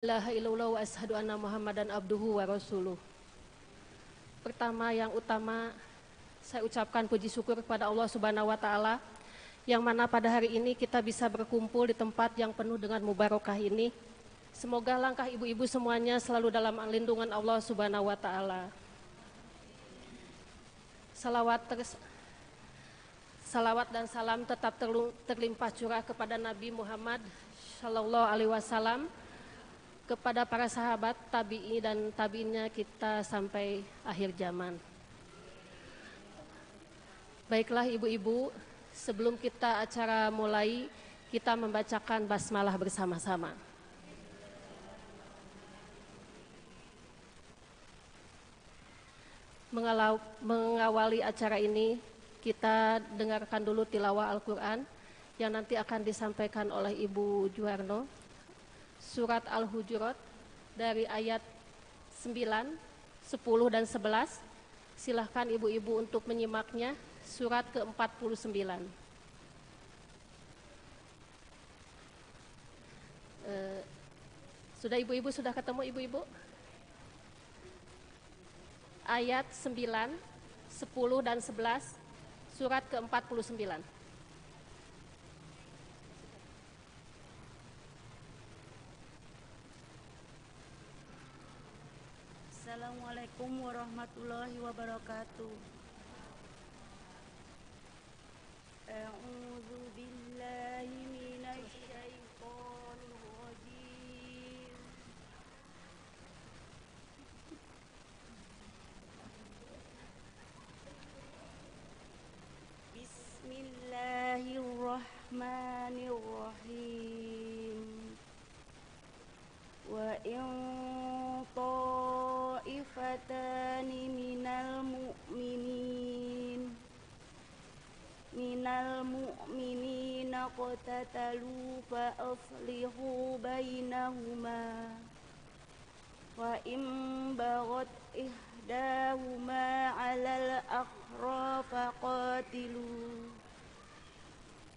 ilaha illallah wa ashadu anna muhammadan abduhu wa rasuluh. Pertama yang utama, saya ucapkan puji syukur kepada Allah Subhanahu wa taala yang mana pada hari ini kita bisa berkumpul di tempat yang penuh dengan mubarakah ini. Semoga langkah ibu-ibu semuanya selalu dalam lindungan Allah Subhanahu wa taala. Salawat dan salam tetap terlimpah curah kepada Nabi Muhammad sallallahu alaihi wasallam, kepada para sahabat, tabi'i dan tabi'innya kita sampai akhir zaman. Baiklah ibu-ibu, sebelum kita acara mulai, kita membacakan basmalah bersama-sama. Mengawali acara ini, kita dengarkan dulu tilawah Al-Quran yang nanti akan disampaikan oleh Ibu Juwarno. Surat Al-Hujurat dari ayat 9, 10 dan 11. Silahkan ibu-ibu untuk menyimaknya. Surat ke-49. Sudah ibu-ibu, sudah ketemu ibu-ibu? Ayat 9, 10 dan 11. Surat ke-49. Assalamualaikum warahmatullahi wabarakatuh. A'udzu billahi minasy syaithanir rajim. Bismillahirrahmanirrahim. Wa in ta'ifatani minal mu'minina qatatalu fa aslihu bainahuma wa in baghat ihdahuma 'alal akhra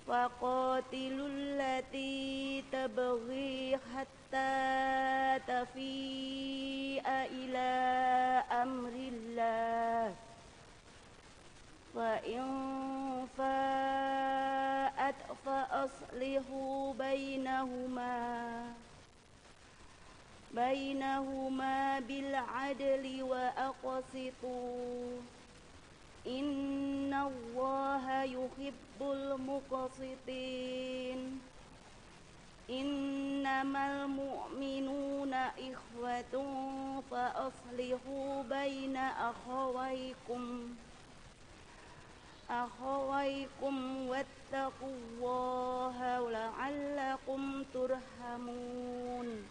faqatilul lati tabghi hatta tafi'a ila amrillah wa in fa'at fa aslihu bainahuma bil adli wa aqsitu innallaha yuhibbul muqsitin. Innamal mu'minuna ikhwatun fa aslihu baina akhawaykum wattaqullaha la'allakum turhamun.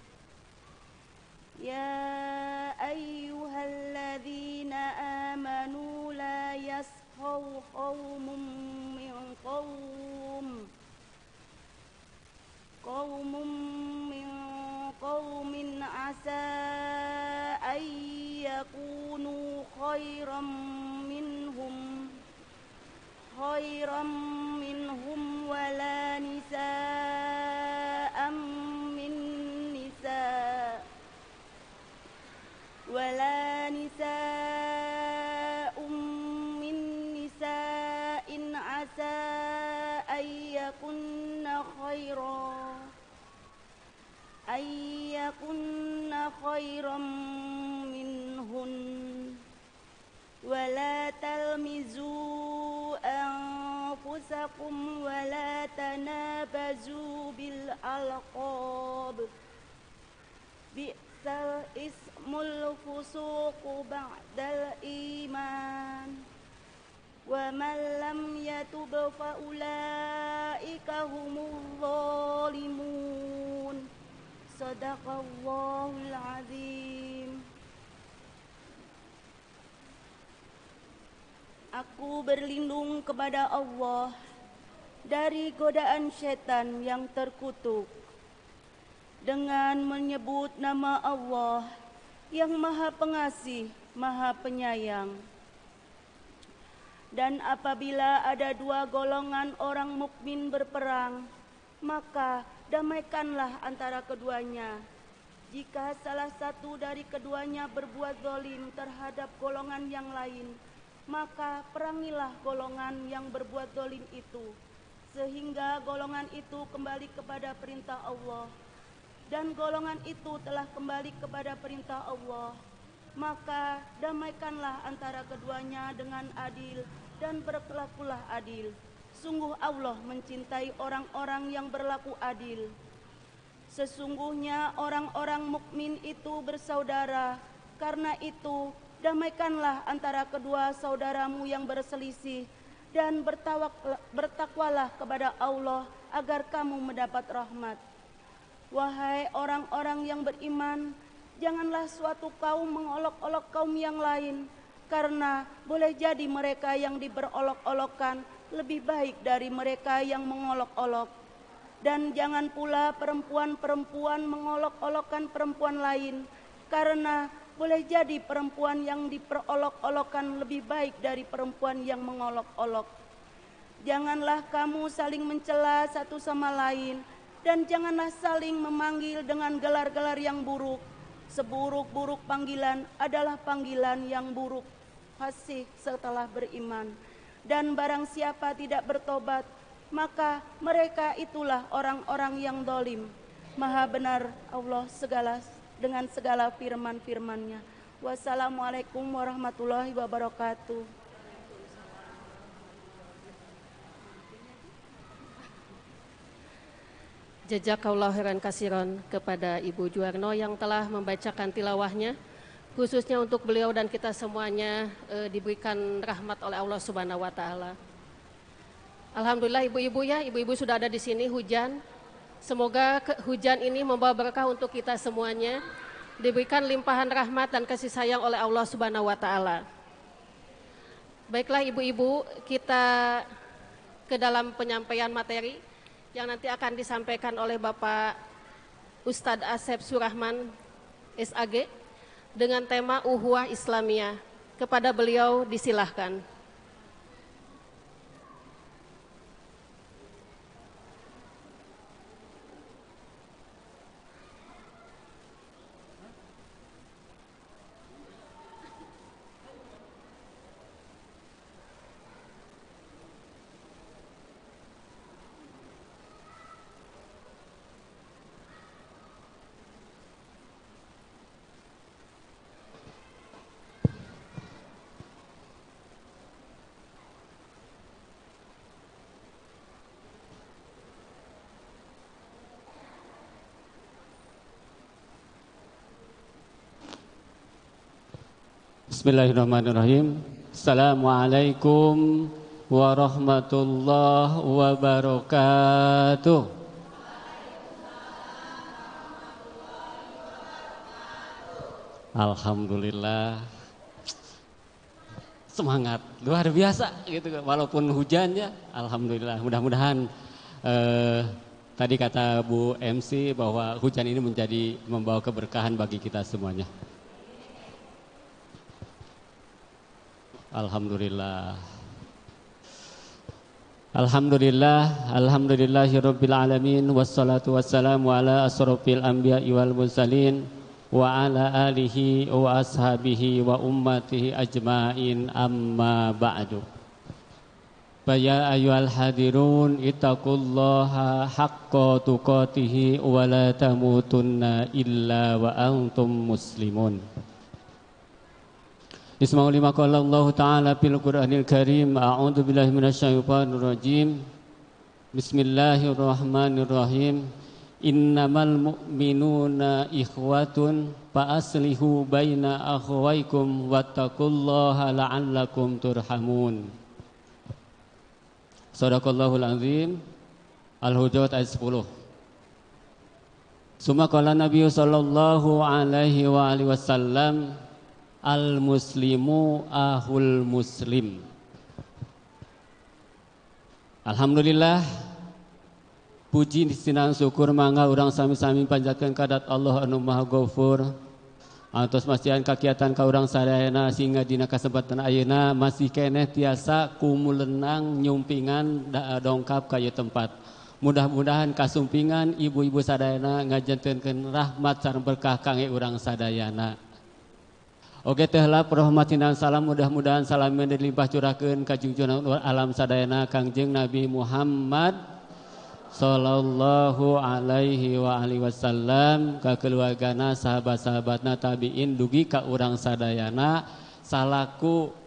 Ya ayyuhalladzina amanu la yaskhau qaumun min qaumin asa ay yakunu khairam minhum wala nisa'am min nisa'in asa ay yakunna khairam minhun wala talmizu anfusakum wala tanabazu bil alqab bi'sal ismul fusuqu ba'dal iman wa man lam yatub fa ulaika humul zalimun. Sadaqallahul azim. Aku berlindung kepada Allah dari godaan setan yang terkutuk dengan menyebut nama Allah yang Maha Pengasih, Maha Penyayang. Dan apabila ada dua golongan orang mukmin berperang, maka damaikanlah antara keduanya. Jika salah satu dari keduanya berbuat zalim terhadap golongan yang lain, maka perangilah golongan yang berbuat zalim itu, sehingga golongan itu kembali kepada perintah Allah. Dan golongan itu telah kembali kepada perintah Allah, maka damaikanlah antara keduanya dengan adil dan berlakulah adil. Sungguh Allah mencintai orang-orang yang berlaku adil. Sesungguhnya orang-orang mukmin itu bersaudara, karena itu damaikanlah antara kedua saudaramu yang berselisih dan bertakwalah kepada Allah agar kamu mendapat rahmat. Wahai orang-orang yang beriman, janganlah suatu kaum mengolok-olok kaum yang lain, karena boleh jadi mereka yang diberolok-olokkan lebih baik dari mereka yang mengolok-olok. Dan jangan pula perempuan-perempuan mengolok-olokkan perempuan lain, karena boleh jadi perempuan yang diperolok-olokkan lebih baik dari perempuan yang mengolok-olok. Janganlah kamu saling mencela satu sama lain, dan janganlah saling memanggil dengan gelar-gelar yang buruk. Seburuk-buruk panggilan adalah panggilan yang buruk, fasih setelah beriman. Dan barang siapa tidak bertobat, maka mereka itulah orang-orang yang zalim. Maha benar Allah dengan segala firman-firman-Nya. Wassalamualaikum warahmatullahi wabarakatuh. Jazakallahu khairan katsiran kepada Ibu Juwarno yang telah membacakan tilawahnya, khususnya untuk beliau dan kita semuanya diberikan rahmat oleh Allah Subhanahu wa taala. Alhamdulillah ibu-ibu ya, ibu-ibu sudah ada di sini hujan. Semoga hujan ini membawa berkah untuk kita semuanya, diberikan limpahan rahmat dan kasih sayang oleh Allah Subhanahu wa taala. Baiklah ibu-ibu, kita ke dalam penyampaian materi yang nanti akan disampaikan oleh Bapak Ustadz Asep Surahman SAG dengan tema Uhuwah Islamiyah. Kepada beliau disilahkan. Bismillahirrahmanirrahim. Assalamualaikum warahmatullahi wabarakatuh. Alhamdulillah, semangat luar biasa gitu, walaupun hujannya. Alhamdulillah, mudah-mudahan tadi kata Bu MC bahwa hujan ini membawa keberkahan bagi kita semuanya. Alhamdulillah. Alhamdulillahirabbil alamin, wassalatu wassalamu ala asrofil anbiya'i wal mursalin wa ala alihi wa ashabihi wa ummatihi ajmain, amma ba'du. Ya ayyuhal hadirun ittaqullaha haqqa tuqatih wa la tamutunna illa wa antum muslimun. Isma'u lima qala Allah Ta'ala fil Qur'anil Karim. A'udzu billahi minasyaitonir rajim. Bismillahirrahmanirrahim. Innamal mu'minuna ikhwatun fa aslihu baina akhawaykum wattaqullaha la'allakum turhamun. Shadaqallahul azim. Al-Hujurat ayat 10. Summa qala Nabi sallallahu alaihi wa alihi wasallam, al-muslimu ahul muslim. Alhamdulillah, puji distinang syukur mangga urang sami-sami panjatkeun kadat Allah anu Maha Ghafur antos mastian kakiatan ka urang sadayana sehingga dina kasempatan ayeuna masih keneh tiasa kumulenang nyumpingan dongkap ka ieu tempat. Mudah-mudahan kasumpingan ibu-ibu sadayana ngajantenkeun rahmat sareng berkah kangge urang sadayana. Oge teh heula rahmatin dan salam mudah-mudahan salameun dilimpah curahkeun ka junjungan alam sadayana Kangjeng Nabi Muhammad sallallahu alaihi wa alihi wasallam, ka keluargana, sahabat-sahabatna, tabiin, dugi ka urang sadayana salaku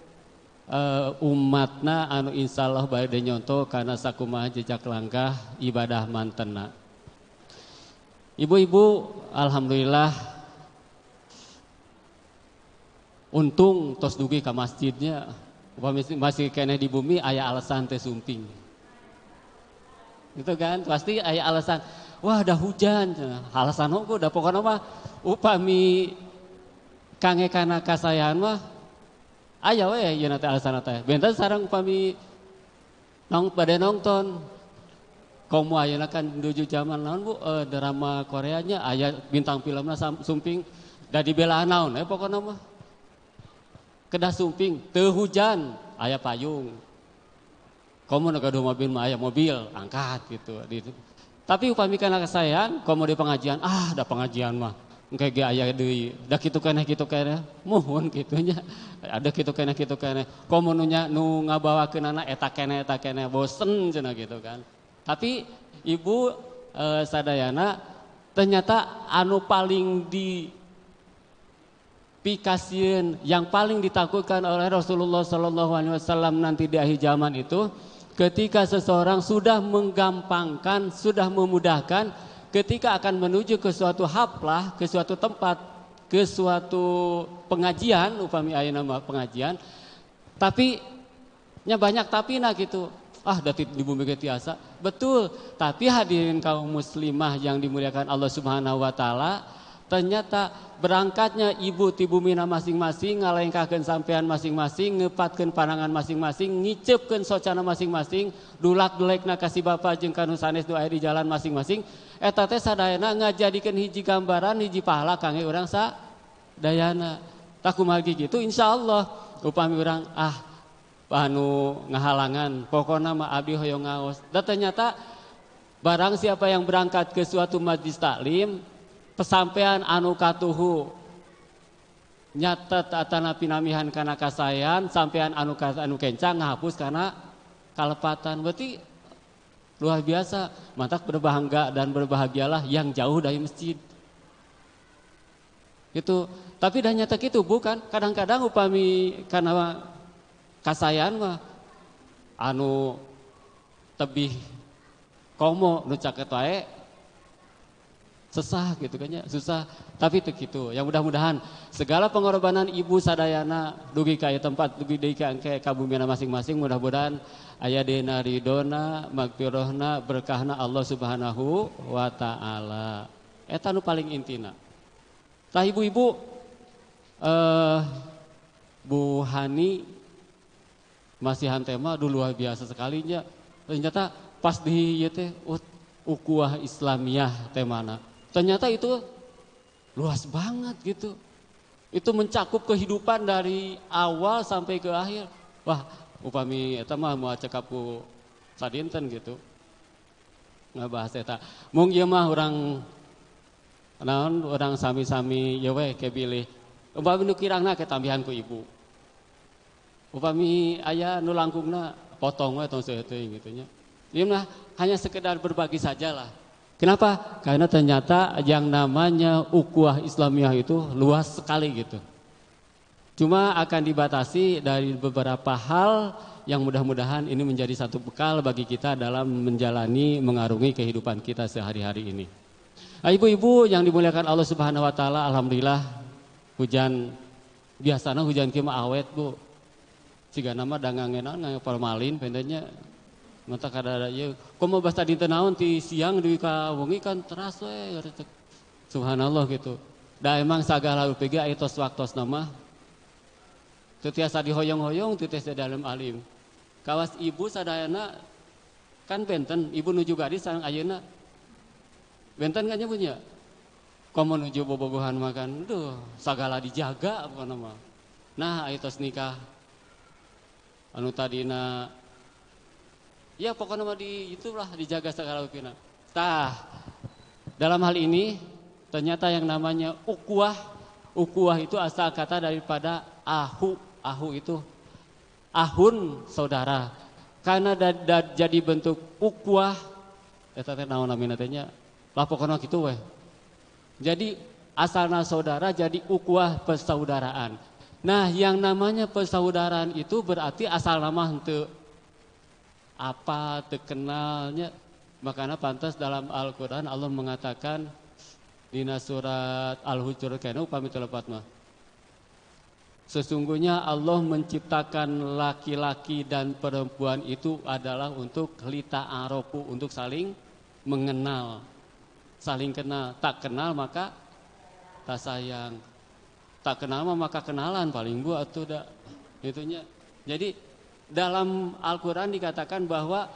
umatna anu insyaallah bade nyontoh kana sakumaha jejak langkah ibadah mantenna. Ibu-ibu, alhamdulillah untung tos dugi ka masjidnya. Masih keneh di bumi aya alasan teh sumping. Gitu kan? Pasti aya alasan. Wah, dah hujan. Alasan hongko da pokona mah upami kange kana kasayan mah aya we ieu teh alasan teh. Benten sareng upami bade nonton. Kaum ayeuna kan menuju zaman naon Bu, drama Koreanya aya bintang filmna sumping da dibelaan naon pokona mah. Kedah sumping teu hujan aya payung. Komo nu gaduh mobil mah aya mobil angkat gitu. Tapi upami kana kasayan komo di pengajian, da pengajian mah engke ge aya deui. Da kitu keneh muhun kitunya. Ada kitu keneh. Komo nu ngabawakeunana eta keneh bosen cenah gitu kan. Tapi ibu sadayana ternyata anu paling dipikasieun yang paling ditakutkan oleh Rasulullah sallallahu alaihi wasallam nanti di akhir zaman itu ketika seseorang sudah menggampangkan, sudah memudahkan ketika akan menuju ke suatu haflah, ke suatu tempat, ke suatu pengajian, upami ayeuna mah pengajian, tapi nya banyak tapina gitu. Dati di bumi ge tiasa. Betul, tapi hadirin kaum muslimah yang dimuliakan Allah Subhanahu wa taala, ternyata berangkatnya ibu ti bumina masing-masing ngalengkahkeun sampean masing-masing, ngepatkeun panangan masing-masing, ngiceupkeun socana masing-masing, dulak-dulekna ka si bapa jeung kanu sanes doa di jalan masing-masing. Eta teh sadayana ngajadikeun hiji gambaran, hiji pahala kangge urang sadayana. Tah kumaha kitu insyaallah upami urang anu ngahalangan, pokona mah abdi hoyong ngaos. Dan ternyata barang siapa yang berangkat ke suatu majlis taklim, pesampean anu katuhu nyatet atana pinamihan kana kasayan, sampean anu kencang ngahapus kana kalepatan. Berarti luar biasa. Mantak berbangga dan berbahagialah yang jauh dari masjid. Gitu. Tapi dah nyata gitu bukan? Kadang-kadang upami kana kasayan mah anu tebih komo nu caket wae sesah gitu kan ya, susah. Tapi itu gitu. Yang mudah-mudahan segala pengorbanan ibu sadayana dugi ka tempat, dugi deui ka engke kabumina masing-masing, mudah-mudahan aya dina ridona, magfirahna, berkahna Allah Subhanahu wa taala. Eta nu paling intina. Tah ibu-ibu Bu Hani masihan tema dulu luar biasa sekalinya. Ternyata pas di ieu teh ukhuwah Islamiyah temana. Ternyata itu luas banget gitu. Itu mencakup kehidupan dari awal sampai ke akhir. Wah, upami eta mah moal cekap ku sadinten gitu. Ngabahas eta. Mung ieu mah urang naon urang sami-sami ye we ke bilih. Upami nu kirangna ketambihan ku ibu. Upami aya nu langkungna potong we tong teuing gitu nya. Ieu mah hanya sekedar berbagi sajalah. Kenapa? Karena ternyata yang namanya ukhuwah Islamiyah itu luas sekali gitu. Cuma akan dibatasi dari beberapa hal yang mudah-mudahan ini menjadi satu bekal bagi kita dalam menjalani, mengarungi kehidupan kita sehari-hari ini. Nah, ibu-ibu yang dimuliakan Allah Subhanahu wa taala, alhamdulillah hujan biasana hujan kieu mah awet, Bu. Siga nama dangangenan ngangge formalin pendenya mata kada ieu komo bas tadi teu naon ti siang duwi ka wengi kan teras we subhanallah gitu. Da emang sagala upege aya tos waktosna mah teu tiasa dihoyong-hoyong teu tiasa dalam alim. Kawas ibu sadayana kan benten ibu nuju gadis sareng ayeuna benten kan punya komo nuju bobogohan makan duh sagala dijaga pokona mah. Nah aya tos nikah anu tadina Ya pokoknya mah itulah dijaga segala upina. Tah, dalam hal ini ternyata yang namanya ukuah itu asal kata daripada ahu itu ahun saudara. Karena jadi bentuk ukuah eta teh naon namina teh nya. Lah pokoknya kitu weh. Jadi asalna saudara jadi ukuah persaudaraan. Nah, yang namanya persaudaraan itu berarti asal nama henteu apa terkenalnya. Makanya pantas dalam Al-Quran Allah mengatakan dina surat Al-Hujurat kana upami telepat mah. Sesungguhnya Allah menciptakan laki-laki dan perempuan itu adalah untuk lita'arofu, untuk saling mengenal. Saling kenal, tak kenal maka tak sayang. Tak kenal maka kenalan paling bu atuh da. Itunya. Jadi dalam Al-Quran dikatakan bahwa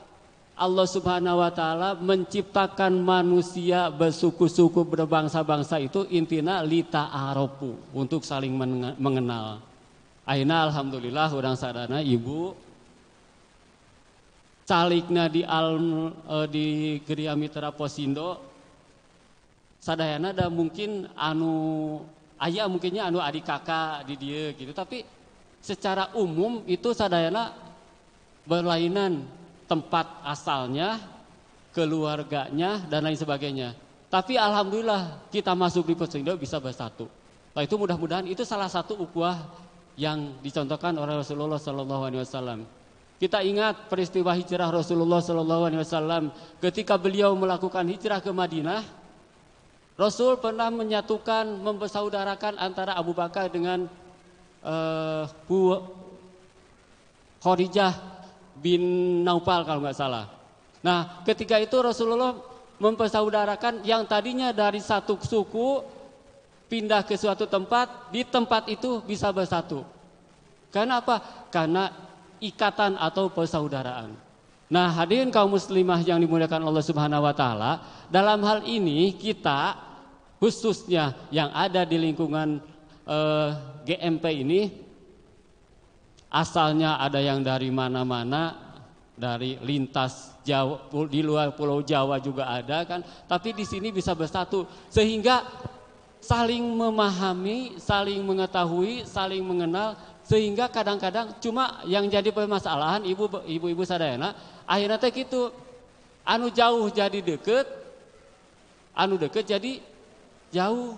Allah Subhanahu wa taala menciptakan manusia bersuku-suku berbangsa-bangsa itu intina lita'arofu, untuk saling mengenal. Ayeuna alhamdulillah urang sadana ibu calikna di Geria Mitra Posindo sadayana da mungkin anu aya mungkinnya anu adik kakak di dieu gitu, tapi secara umum itu sadayana berlainan tempat asalnya, keluarganya dan lain sebagainya. Tapi alhamdulillah kita masuk di Posindo bisa bersatu. Nah, itu mudah-mudahan itu salah satu ukhuwah yang dicontohkan oleh Rasulullah SAW. Kita ingat peristiwa hijrah Rasulullah SAW ketika beliau melakukan hijrah ke Madinah. Rasul pernah menyatukan, mempersaudarakan antara Abu Bakar dengan Bu Khadijah bin Naufal kalau nggak salah. Nah, ketika itu Rasulullah mempersaudarakan yang tadinya dari satu suku pindah ke suatu tempat, di tempat itu bisa bersatu. Karena apa? Karena ikatan atau persaudaraan. Nah, hadirin kaum muslimah yang dimuliakan Allah Subhanahu wa taala, dalam hal ini kita khususnya yang ada di lingkungan GMP ini asalnya ada yang dari mana-mana, dari lintas Jawa, di luar Pulau Jawa juga ada kan, tapi di sini bisa bersatu sehingga saling memahami, saling mengetahui, saling mengenal, sehingga kadang-kadang cuma yang jadi permasalahan ibu-ibu sadayana akhirnya teh gitu, anu jauh jadi deket, anu deket jadi jauh.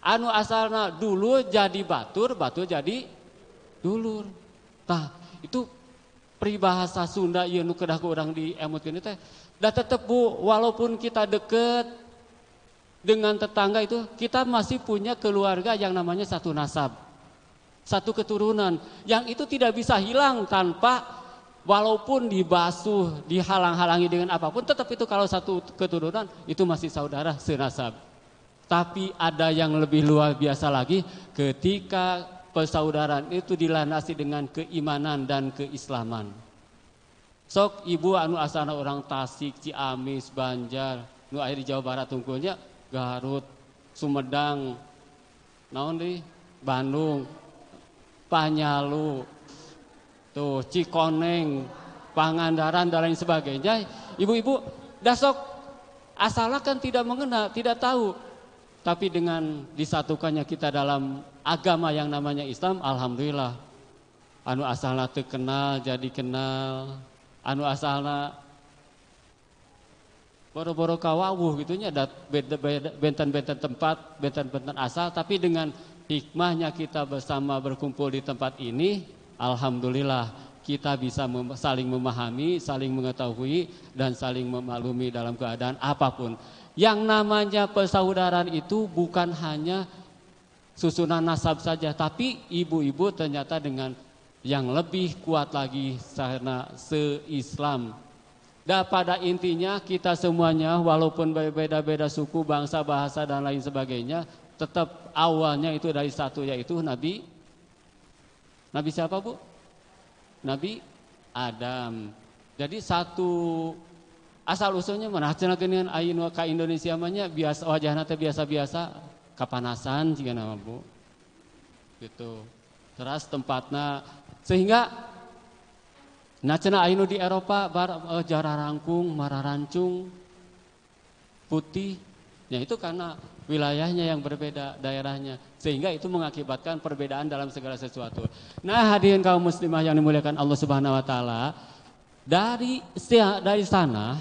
Anu asalna dulu jadi batur, batur jadi dulur. Tah, itu peribahasa Sunda ieu nu kedah ku urang diemutkeun teh. Da tetep Bu, walaupun kita deket dengan tetangga itu, kita masih punya keluarga yang namanya satu nasab. Satu keturunan yang itu tidak bisa hilang tanpa walaupun dibasuh, dihalang-halangi dengan apapun, tetap itu kalau satu keturunan itu masih saudara senasab. Tapi ada yang lebih luar biasa lagi ketika persaudaraan itu dilandasi dengan keimanan dan keislaman. Sok ibu anu asalna orang Tasik, Ciamis, Banjar, nu aya di Jawa Barat tungkulnya Garut, Sumedang, naon deui? Bandung, Panyalu, tuh Cikoneng, Pangandaran dan lain sebagainya. Ibu-ibu dasok asalnya kan tidak mengenal, tidak tahu. Tapi dengan disatukannya kita dalam agama yang namanya Islam, alhamdulillah. Anu asalna teu kenal jadi kenal, anu asalna boro-boro kawawuh gitunya, benten-benten tempat, benten-benten asal, tapi dengan hikmahnya kita bersama berkumpul di tempat ini, alhamdulillah kita bisa saling memahami, saling mengetahui dan saling memaklumi dalam keadaan apapun. Yang namanya persaudaraan itu bukan hanya susunan nasab saja, tapi ibu-ibu ternyata dengan yang lebih kuat lagi karena se-Islam. Dan pada intinya kita semuanya walaupun berbeda-beda suku, bangsa, bahasa dan lain sebagainya, tetap awalnya itu dari satu, yaitu Nabi siapa Bu? Nabi Adam. Jadi satu asal usulnya mana cenah ayeuna ka Indonesia mah nya biasa wajahna teh biasa-biasa, kapanasan jiga nama Bu. Gitu. Terus tempatna sehingga Nah cenah anu di Eropa jara rangkung, mara rancung, putih. Ya itu karena wilayahnya yang berbeda, daerahnya. Sehingga itu mengakibatkan perbedaan dalam segala sesuatu. Nah hadirin kaum muslimah yang dimuliakan Allah Subhanahu wa taala, dari sana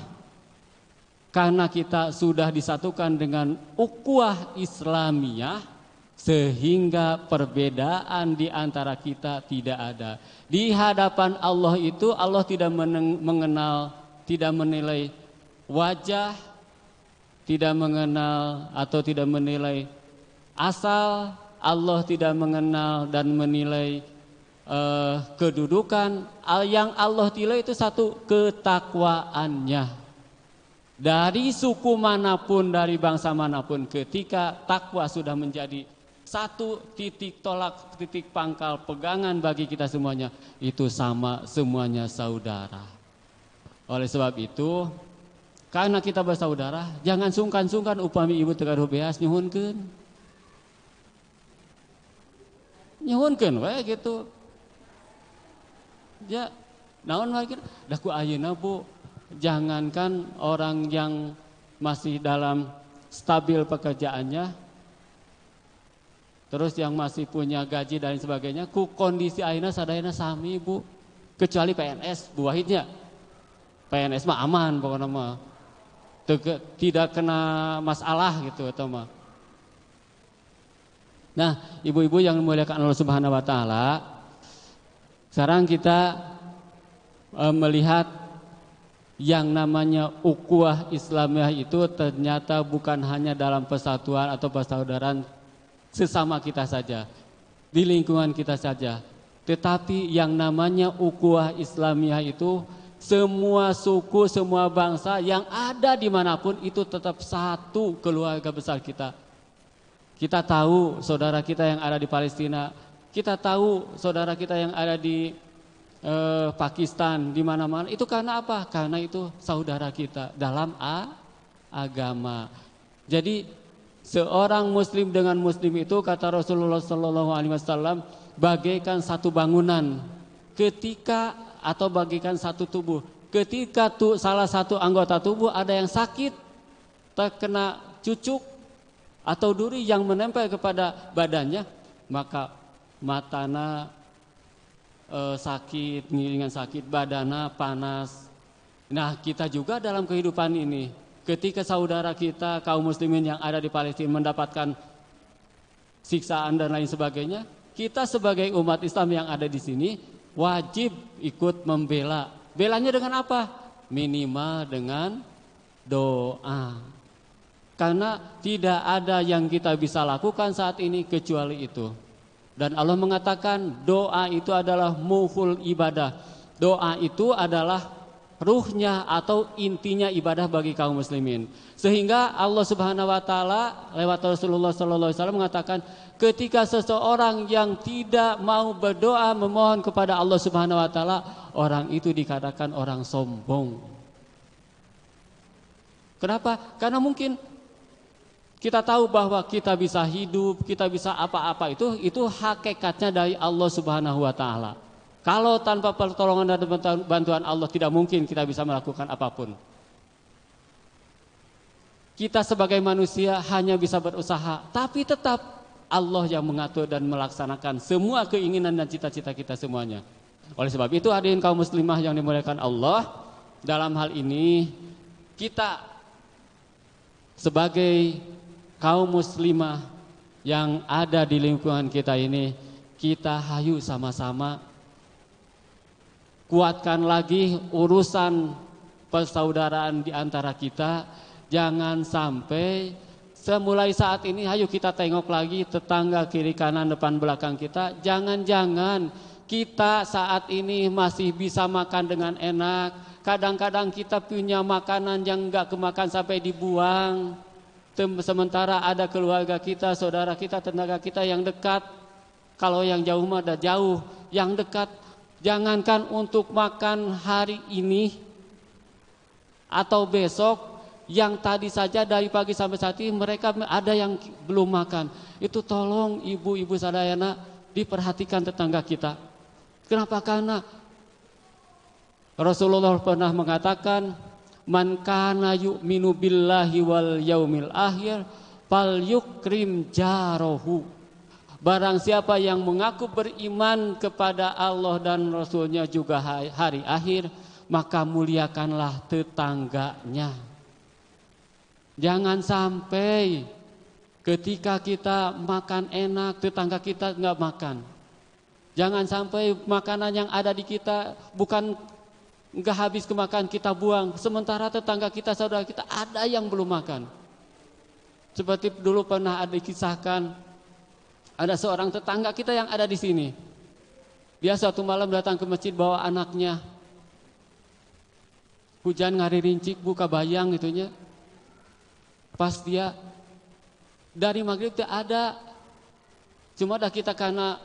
karena kita sudah disatukan dengan ukhuwah Islamiyah, sehingga perbedaan di antara kita tidak ada. Di hadapan Allah itu Allah tidak mengenal, tidak menilai wajah, tidak mengenal atau tidak menilai asal. Allah tidak mengenal dan menilai kedudukan. Yang Allah nilai itu satu, ketakwaannya. Dari suku manapun, dari bangsa manapun, ketika takwa sudah menjadi satu titik tolak, titik pangkal pegangan bagi kita semuanya, itu sama, semuanya saudara. Oleh sebab itu, karena kita bersaudara, jangan sungkan-sungkan upami ibu tegaruh beas nyuhunkeun. Nyuhunkeun we gitu. Ya, naon wae kitu? Da ku ayeuna Bu, jangankan orang yang masih dalam stabil pekerjaannya, terus yang masih punya gaji dan sebagainya, ku kondisi ayeuna sadayana sami Bu, kecuali PNS Bu Wahidnya. PNS mah aman pokoknya mah, tidak kena masalah gitu atau mah. Nah, ibu-ibu yang dimuliakan Allah Subhanahu wa taala, sekarang kita melihat yang namanya ukhuwah Islamiyah itu ternyata bukan hanya dalam persatuan atau persaudaraan sesama kita saja, di lingkungan kita saja, tetapi yang namanya ukhuwah Islamiyah itu semua suku, semua bangsa yang ada dimanapun itu tetap satu keluarga besar kita. Kita tahu saudara kita yang ada di Palestina, kita tahu saudara kita yang ada di Pakistan, di mana-mana. Itu karena apa? Karena itu saudara kita dalam agama. Jadi seorang muslim dengan muslim itu, kata Rasulullah SAW, bagaikan satu bangunan ketika atau bagaikan satu tubuh. Ketika salah satu anggota tubuh ada yang sakit, terkena cucuk atau duri yang menempel kepada badannya, maka matana sakit, ngiringan sakit, badana panas. Nah kita juga dalam kehidupan ini, ketika saudara kita kaum muslimin yang ada di Palestina mendapatkan siksaan dan lain sebagainya, kita sebagai umat Islam yang ada di sini wajib ikut membela. Belanya dengan apa? Minimal dengan doa. Karena tidak ada yang kita bisa lakukan saat ini kecuali itu. Dan Allah mengatakan doa itu adalah muhul ibadah. Doa itu adalah ruhnya atau intinya ibadah bagi kaum muslimin. Sehingga Allah Subhanahu wa taala lewat Rasulullah sallallahu alaihi wasallam mengatakan, ketika seseorang yang tidak mau berdoa memohon kepada Allah Subhanahu wa taala, orang itu dikatakan orang sombong. Kenapa? Karena mungkin kita tahu bahwa kita bisa hidup, kita bisa apa-apa itu hakikatnya dari Allah Subhanahu wa taala. Kalau tanpa pertolongan dan bantuan Allah tidak mungkin kita bisa melakukan apapun. Kita sebagai manusia hanya bisa berusaha, tapi tetap Allah yang mengatur dan melaksanakan semua keinginan dan cita-cita kita semuanya. Oleh sebab itu hadirin kaum muslimah yang dimuliakan Allah, dalam hal ini kita sebagai kaum muslimah yang ada di lingkungan kita ini, kita hayu sama-sama kuatkan lagi urusan persaudaraan di antara kita. Jangan sampai semulai saat ini hayu kita tengok lagi tetangga kiri kanan depan belakang kita. Jangan-jangan kita saat ini masih bisa makan dengan enak. Kadang-kadang kita punya makanan yang enggak kemakan sampai dibuang. Sementara ada keluarga kita, saudara kita, tetangga kita yang dekat. Kalau yang jauh mah ada jauh, yang dekat. Jangankan untuk makan hari ini atau besok, yang tadi saja dari pagi sampai saat ini mereka ada yang belum makan. Itu tolong ibu-ibu sadayana diperhatikan tetangga kita. Kenapa? Karena Rasulullah pernah mengatakan, man kana yu'minu billahi wal yaumil akhir fal yukrim jarahu. Barang siapa yang mengaku beriman kepada Allah dan Rasulnya juga hari akhir, maka muliakanlah tetangganya. Jangan sampai ketika kita makan enak, tetangga kita enggak makan. Jangan sampai makanan yang ada di kita bukan enggak habis kemakan kita buang, sementara tetangga kita, saudara kita ada yang belum makan. Seperti dulu pernah ada dikisahkan, ada seorang tetangga kita yang ada di sini. Dia suatu malam datang ke masjid bawa anaknya. Hujan ngarincik, buka bayang gitunya. Pas dia dari maghrib tidak ada. Cuma dah kita karena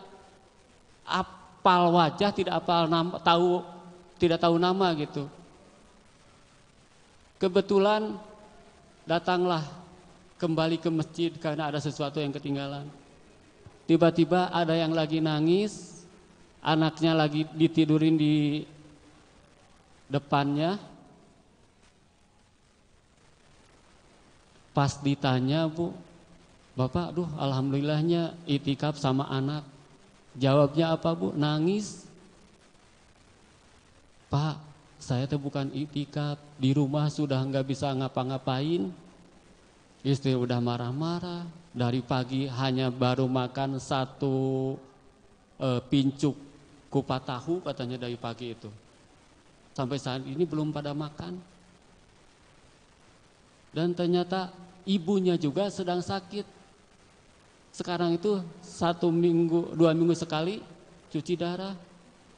apal wajah, tidak apal nama, tidak tahu nama gitu. Kebetulan datanglah kembali ke masjid karena ada sesuatu yang ketinggalan. Tiba-tiba ada yang lagi nangis, anaknya lagi ditidurin di depannya. Pas ditanya, Bu, Bapak, aduh alhamdulillahnya itikaf sama anak. Jawabnya apa, Bu? Nangis. Pak, saya tuh bukan itikaf, di rumah sudah nggak bisa ngapa-ngapain. Istri udah marah-marah. Dari pagi hanya baru makan satu pincuk kupat tahu katanya dari pagi itu. Sampai saat ini belum pada makan. Dan ternyata ibunya juga sedang sakit. Sekarang itu 1 minggu, 2 minggu sekali cuci darah.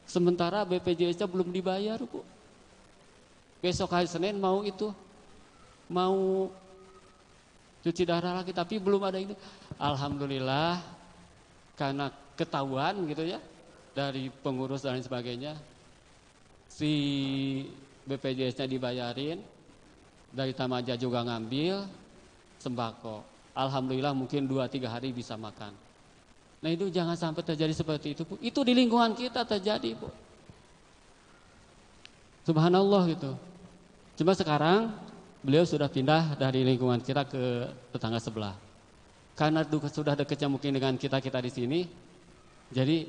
Sementara BPJS-nya belum dibayar, Bu. Besok hari Senin mau cuci darah lagi, tapi belum ada ini. Alhamdulillah karena ketahuan gitu ya dari pengurus dan sebagainya, si BPJS-nya dibayarin, dari Tamaja juga ngambil sembako. Alhamdulillah mungkin 2-3 hari bisa makan. Nah itu jangan sampai terjadi seperti itu, Bu. Itu di lingkungan kita terjadi, Bu. Subhanallah gitu. Cuma sekarang beliau sudah pindah dari lingkungan kita ke tetangga sebelah. Karena sudah dekatnya mungkin dengan kita di sini, jadi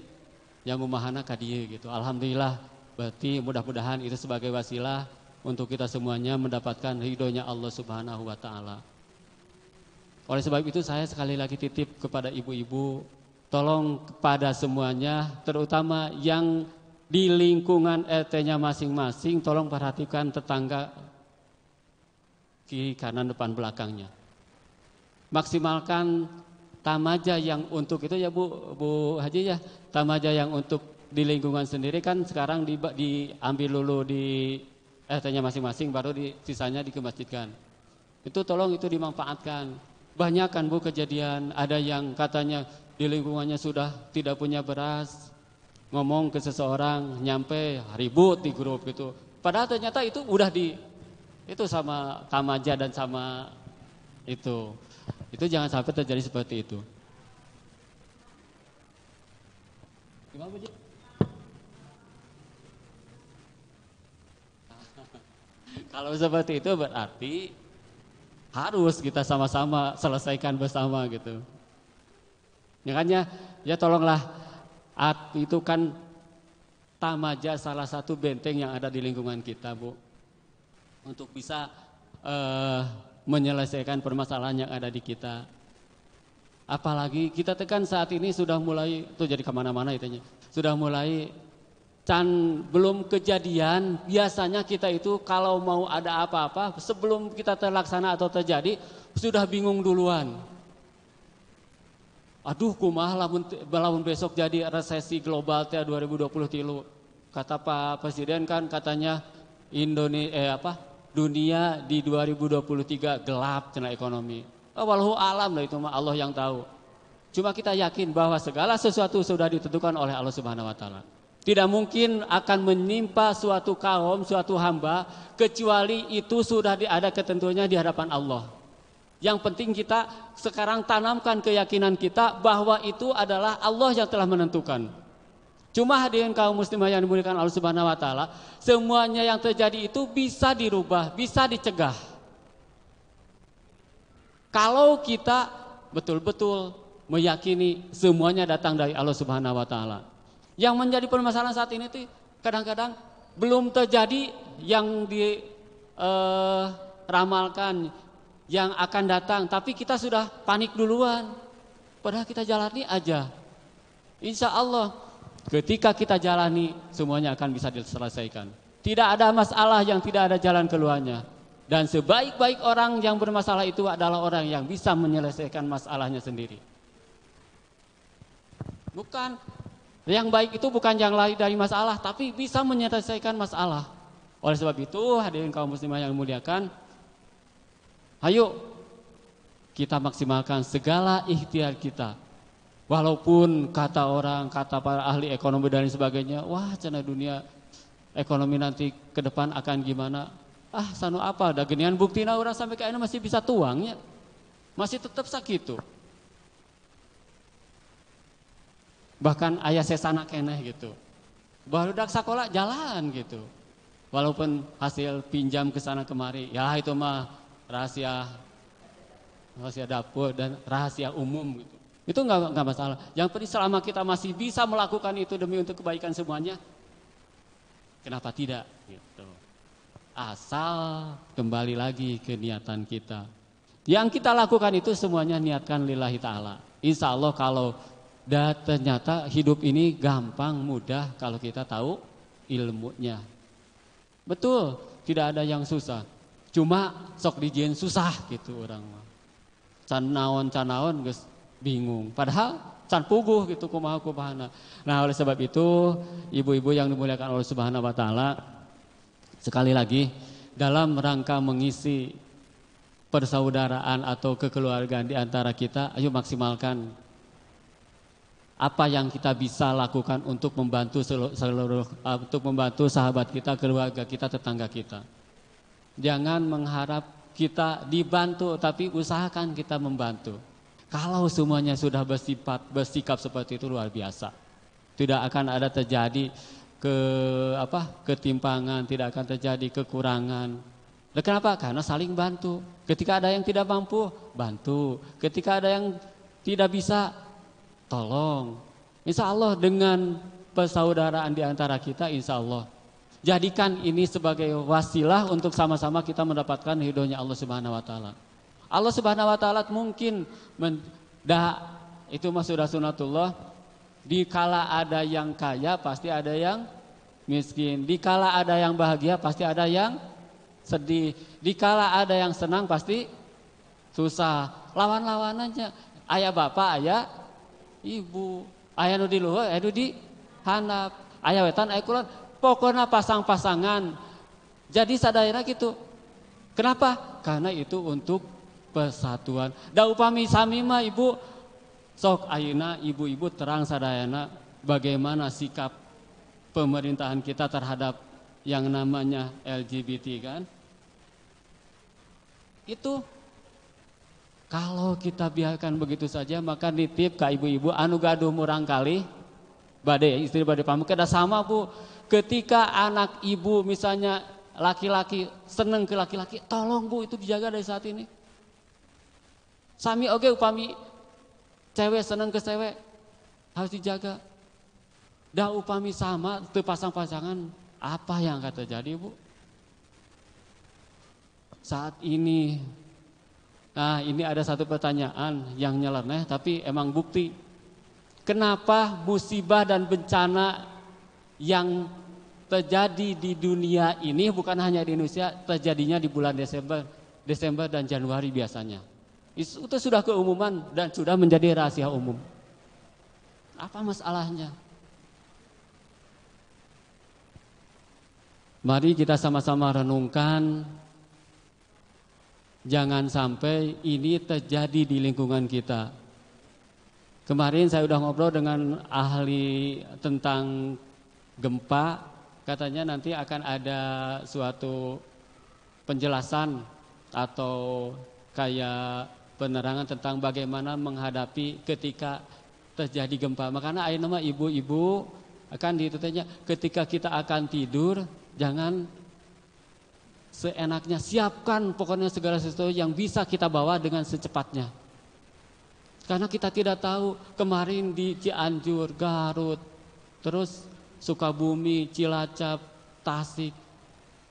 yang memahana kadieu gitu. Alhamdulillah, berarti mudah-mudahan itu sebagai wasilah untuk kita semuanya mendapatkan ridhonya Allah Subhanahu wa taala. Oleh sebab itu saya sekali lagi titip kepada ibu-ibu, tolong kepada semuanya, terutama yang di lingkungan RT-nya masing-masing, tolong perhatikan tetangga kiri kanan depan belakangnya. Maksimalkan tamaja yang untuk itu ya Bu Haji ya, tamaja yang untuk di lingkungan sendiri kan sekarang diambil dulu di RT-nya masing-masing, baru sisanya dikemasjidkan. Itu tolong itu dimanfaatkan. Banyak kan Bu kejadian, ada yang katanya di lingkungannya sudah tidak punya beras, ngomong ke seseorang, nyampe ribut di grup gitu. Padahal ternyata itu udah itu sama tamaja dan sama itu jangan sampai terjadi seperti itu. Gimana Bu? Kalau seperti itu berarti harus kita sama-sama selesaikan bersama gitu. Makanya ya tolonglah, itu kan tamaja salah satu benteng yang ada di lingkungan kita, Bu. Untuk bisa menyelesaikan permasalahan yang ada di kita. Apalagi kita tekan saat ini sudah mulai, itu jadi kemana-mana itunya, sudah mulai belum kejadian. Biasanya kita itu kalau mau ada apa-apa, sebelum kita terlaksana atau terjadi, sudah bingung duluan. Aduh kumaha lamun besok jadi resesi global teh 2020 tilu. Kata Pak Presiden kan katanya dunia di 2023 gelap cenah ekonomi. Wallahu alam lah, itu mah Allah yang tahu. Cuma kita yakin bahwa segala sesuatu sudah ditentukan oleh Allah Subhanahu wa taala. Tidak mungkin akan menimpa suatu kaum, suatu hamba kecuali itu sudah ada ketentuannya di hadapan Allah. Yang penting kita sekarang tanamkan keyakinan kita bahwa itu adalah Allah yang telah menentukan. Cuma hadirin kaum muslimah yang dimuliakan Allah Subhanahu wa taala, semuanya yang terjadi itu bisa dirubah, bisa dicegah. Kalau kita betul-betul meyakini semuanya datang dari Allah Subhanahu wa taala. Yang menjadi permasalahan saat ini tuh kadang-kadang belum terjadi yang diramalkan yang akan datang, tapi kita sudah panik duluan. Padahal kita jalani aja. Insya Allah ketika kita jalani semuanya akan bisa diselesaikan. Tidak ada masalah yang tidak ada jalan keluarnya. Dan sebaik-baik orang yang bermasalah itu adalah orang yang bisa menyelesaikan masalahnya sendiri. Bukan yang baik itu bukan yang lain dari masalah, tapi bisa menyelesaikan masalah. Oleh sebab itu, hadirin kaum muslimah yang dimuliakan, ayo kita maksimalkan segala ikhtiar kita. Walaupun kata orang, kata para ahli ekonomi dan sebagainya, wah cina dunia ekonomi nanti ke depan akan gimana? Ah sanu apa, ada genian buktina orang sampai kayaknya masih bisa tuangnya, masih tetap sakit tuh. Bahkan ayah sesana keneh gitu. Baru dak sekolah jalan gitu. Walaupun hasil pinjam ke sana kemari, ya itu mah rahasia dapur dan rahasia umum gitu. Itu enggak masalah. Yang penting selama kita masih bisa melakukan itu demi untuk kebaikan semuanya, kenapa tidak gitu. Asal kembali lagi ke niatan kita. Yang kita lakukan itu semuanya niatkan lillahi ta'ala. Insya Allah kalau ternyata hidup ini gampang, mudah kalau kita tahu ilmunya. Betul, tidak ada yang susah. Cuma sok dijieun susah gitu orang. Can naon geus bingung. Padahal can puguh gitu kumaha-kumahana. Nah, oleh sebab itu ibu-ibu yang dimuliakan Allah Subhanahu wa taala, sekali lagi dalam rangka mengisi persaudaraan atau kekeluargaan di antara kita, ayo maksimalkan apa yang kita bisa lakukan untuk membantu untuk membantu sahabat kita, keluarga kita, tetangga kita. Jangan mengharap kita dibantu, tapi usahakan kita membantu. Kalau semuanya sudah bersikap seperti itu luar biasa. Tidak akan ada terjadi ketimpangan, tidak akan terjadi kekurangan. Dan kenapa? Karena saling bantu. Ketika ada yang tidak mampu, bantu. Ketika ada yang tidak bisa, tolong. Insya Allah dengan persaudaraan di antara kita, insya Allah. Jadikan ini sebagai wasilah untuk sama-sama kita mendapatkan ridhonya Allah Subhanahu wa taala. Allah Subhanahu wa taala mungkin itu mah sudah sunatullah. Dikala ada yang kaya pasti ada yang miskin. Dikala ada yang bahagia pasti ada yang sedih. Dikala ada yang senang pasti susah. Lawan-lawanannya. Ayah bapak, ayah ibu, aya nu di luhur, aya nu di handap, aya wetan, aya kulon, pokoknya pasang-pasangan. Jadi sadayana gitu. Kenapa? Karena itu untuk persatuan. Da upami sami mah ibu sok ayeuna ibu-ibu terang sadayana bagaimana sikap pemerintahan kita terhadap yang namanya LGBT kan? Itu kalau kita biarkan begitu saja, maka nitip ke ibu-ibu anu gaduh murang kali bade istri bade pamuk kada sama Bu. Ketika anak ibu misalnya laki-laki seneng ke laki-laki, tolong Bu itu dijaga dari saat ini. Sami oge upami cewek seneng ke cewek harus dijaga. Dah upami sama teu pasang-pasangan, apa yang akan terjadi Bu? Saat ini nah ini ada satu pertanyaan yang nyeleneh tapi emang bukti. Kenapa musibah dan bencana yang terjadi di dunia ini bukan hanya di Indonesia, terjadinya di bulan Desember dan Januari biasanya. Itu sudah keumuman dan sudah menjadi rahasia umum. Apa masalahnya? Mari kita sama-sama renungkan. Jangan sampai ini terjadi di lingkungan kita. Kemarin saya udah ngobrol dengan ahli tentang gempa. Katanya nanti akan ada suatu penjelasan atau kayak penerangan tentang bagaimana menghadapi ketika terjadi gempa. Makanya ayeuna mah ibu-ibu Akan ditanya ketika kita akan tidur, jangan seenaknya, siapkan pokoknya segala sesuatu yang bisa kita bawa dengan secepatnya. Karena kita tidak tahu kemarin di Cianjur, Garut, terus Sukabumi, Cilacap, Tasik,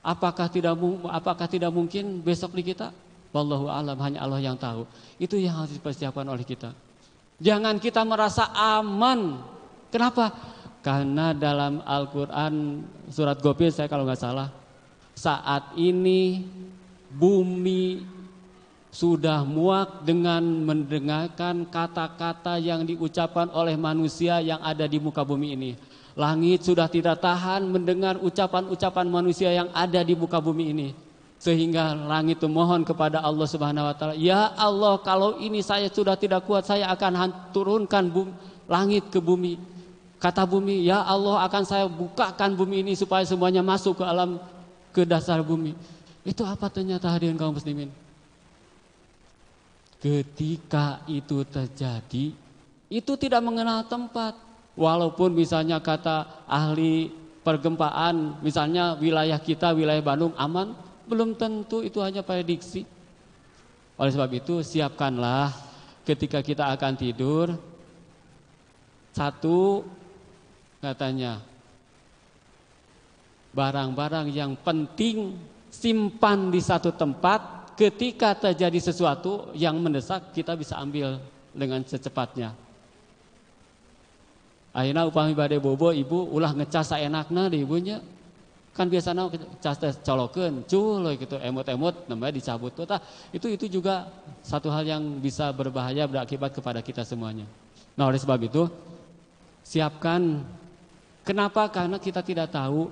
apakah tidak mungkin besok di kita? Wallahu a'lam, hanya Allah yang tahu. Itu yang harus dipersiapkan oleh kita. Jangan kita merasa aman. Kenapa? Karena dalam Al-Quran surat Ghafir saya kalau nggak salah, saat ini bumi sudah muak dengan mendengarkan kata-kata yang diucapkan oleh manusia yang ada di muka bumi ini. Langit sudah tidak tahan mendengar ucapan-ucapan manusia yang ada di muka bumi ini. Sehingga langit itu mohon kepada Allah Subhanahu wa taala, "Ya Allah, kalau ini saya sudah tidak kuat, saya akan turunkan langit ke bumi." Kata bumi, "Ya Allah, akan saya bukakan bumi ini supaya semuanya masuk ke dasar bumi." Itu apa ternyata hadirin kaum muslimin? Ketika itu terjadi, itu tidak mengenal tempat. Walaupun misalnya kata ahli pergempaan, misalnya wilayah kita, wilayah Bandung aman, belum tentu, itu hanya prediksi. Oleh sebab itu siapkanlah ketika kita akan tidur. Satu, katanya barang-barang yang penting simpan di satu tempat. Ketika terjadi sesuatu yang mendesak, kita bisa ambil dengan secepatnya. Akhirnya upami bade bobo, ibu ulah ngecas saenakna di ibunya. Kan biasanya cas colokeun, cuy gitu, emot-emot namanya dicabut. Itu juga satu hal yang bisa berbahaya, berakibat kepada kita semuanya. Nah, oleh sebab itu siapkan. Kenapa? Karena kita tidak tahu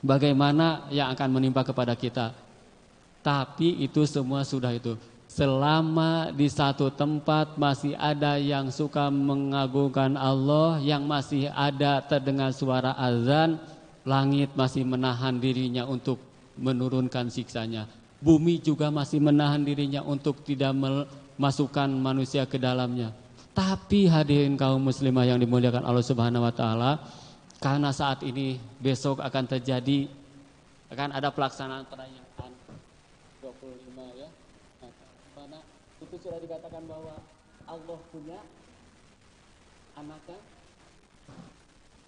bagaimana yang akan menimpa kepada kita. Tapi itu semua sudah itu. Selama di satu tempat masih ada yang suka mengagungkan Allah, yang masih ada terdengar suara azan, langit masih menahan dirinya untuk menurunkan siksanya. Bumi juga masih menahan dirinya untuk tidak memasukkan manusia ke dalamnya. Tapi hadirin kaum muslimah yang dimuliakan Allah Subhanahu wa taala, karena saat ini besok akan terjadi, akan ada pelaksanaan perayaan 25 ya. Nah, mana itu sudah dikatakan bahwa Allah punya anaknya.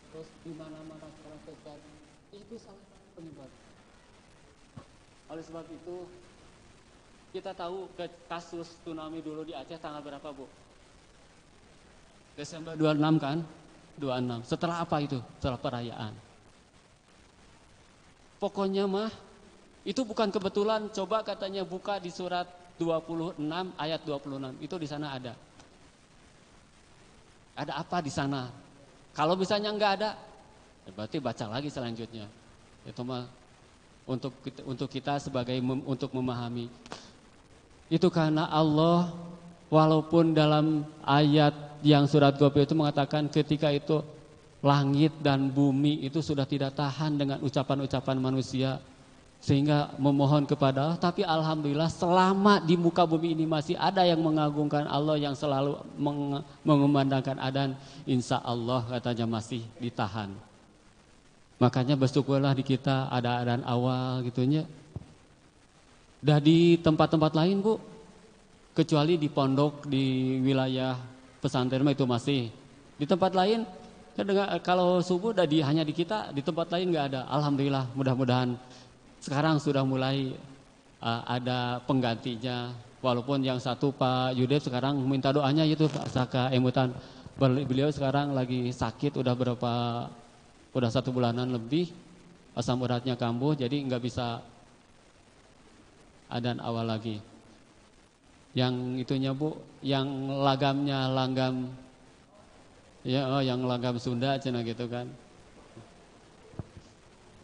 Terus di mana-mana sekarang terjadi, itu salah satu penyebab. Oleh sebab itu kita tahu kasus tsunami dulu di Aceh tanggal berapa, Bu? Desember 26 kan? 26. Setelah apa itu? Setelah perayaan. Pokoknya mah itu bukan kebetulan. Coba katanya buka di surat 26 ayat 26. Itu di sana ada. Ada apa di sana? Kalau misalnya enggak ada, berarti baca lagi selanjutnya. Itu mah untuk kita sebagai untuk memahami. Itu karena Allah walaupun dalam ayat yang surat Ghafir itu mengatakan ketika itu langit dan bumi itu sudah tidak tahan dengan ucapan-ucapan manusia sehingga memohon kepada Allah. Tapi alhamdulillah selama di muka bumi ini masih ada yang mengagungkan Allah, yang selalu mengumandangkan adzan, insya Allah katanya masih ditahan. Makanya bersyukurlah di kita ada adzan awal gitunya. Dah di tempat-tempat lain, Bu, kecuali di pondok di wilayah pesantren itu masih. Di tempat lain kalau subuh hanya di kita, di tempat lain nggak ada. Alhamdulillah, mudah-mudahan sekarang sudah mulai ada penggantinya. Walaupun yang satu Pak Yudep sekarang minta doanya itu Pak Saka Emutan. Beliau sekarang lagi sakit udah 1 bulanan lebih, asam uratnya kambuh, jadi nggak bisa adzan awal lagi. Yang itunya, Bu, yang langgam ya, yang langgam Sunda cina gitu kan.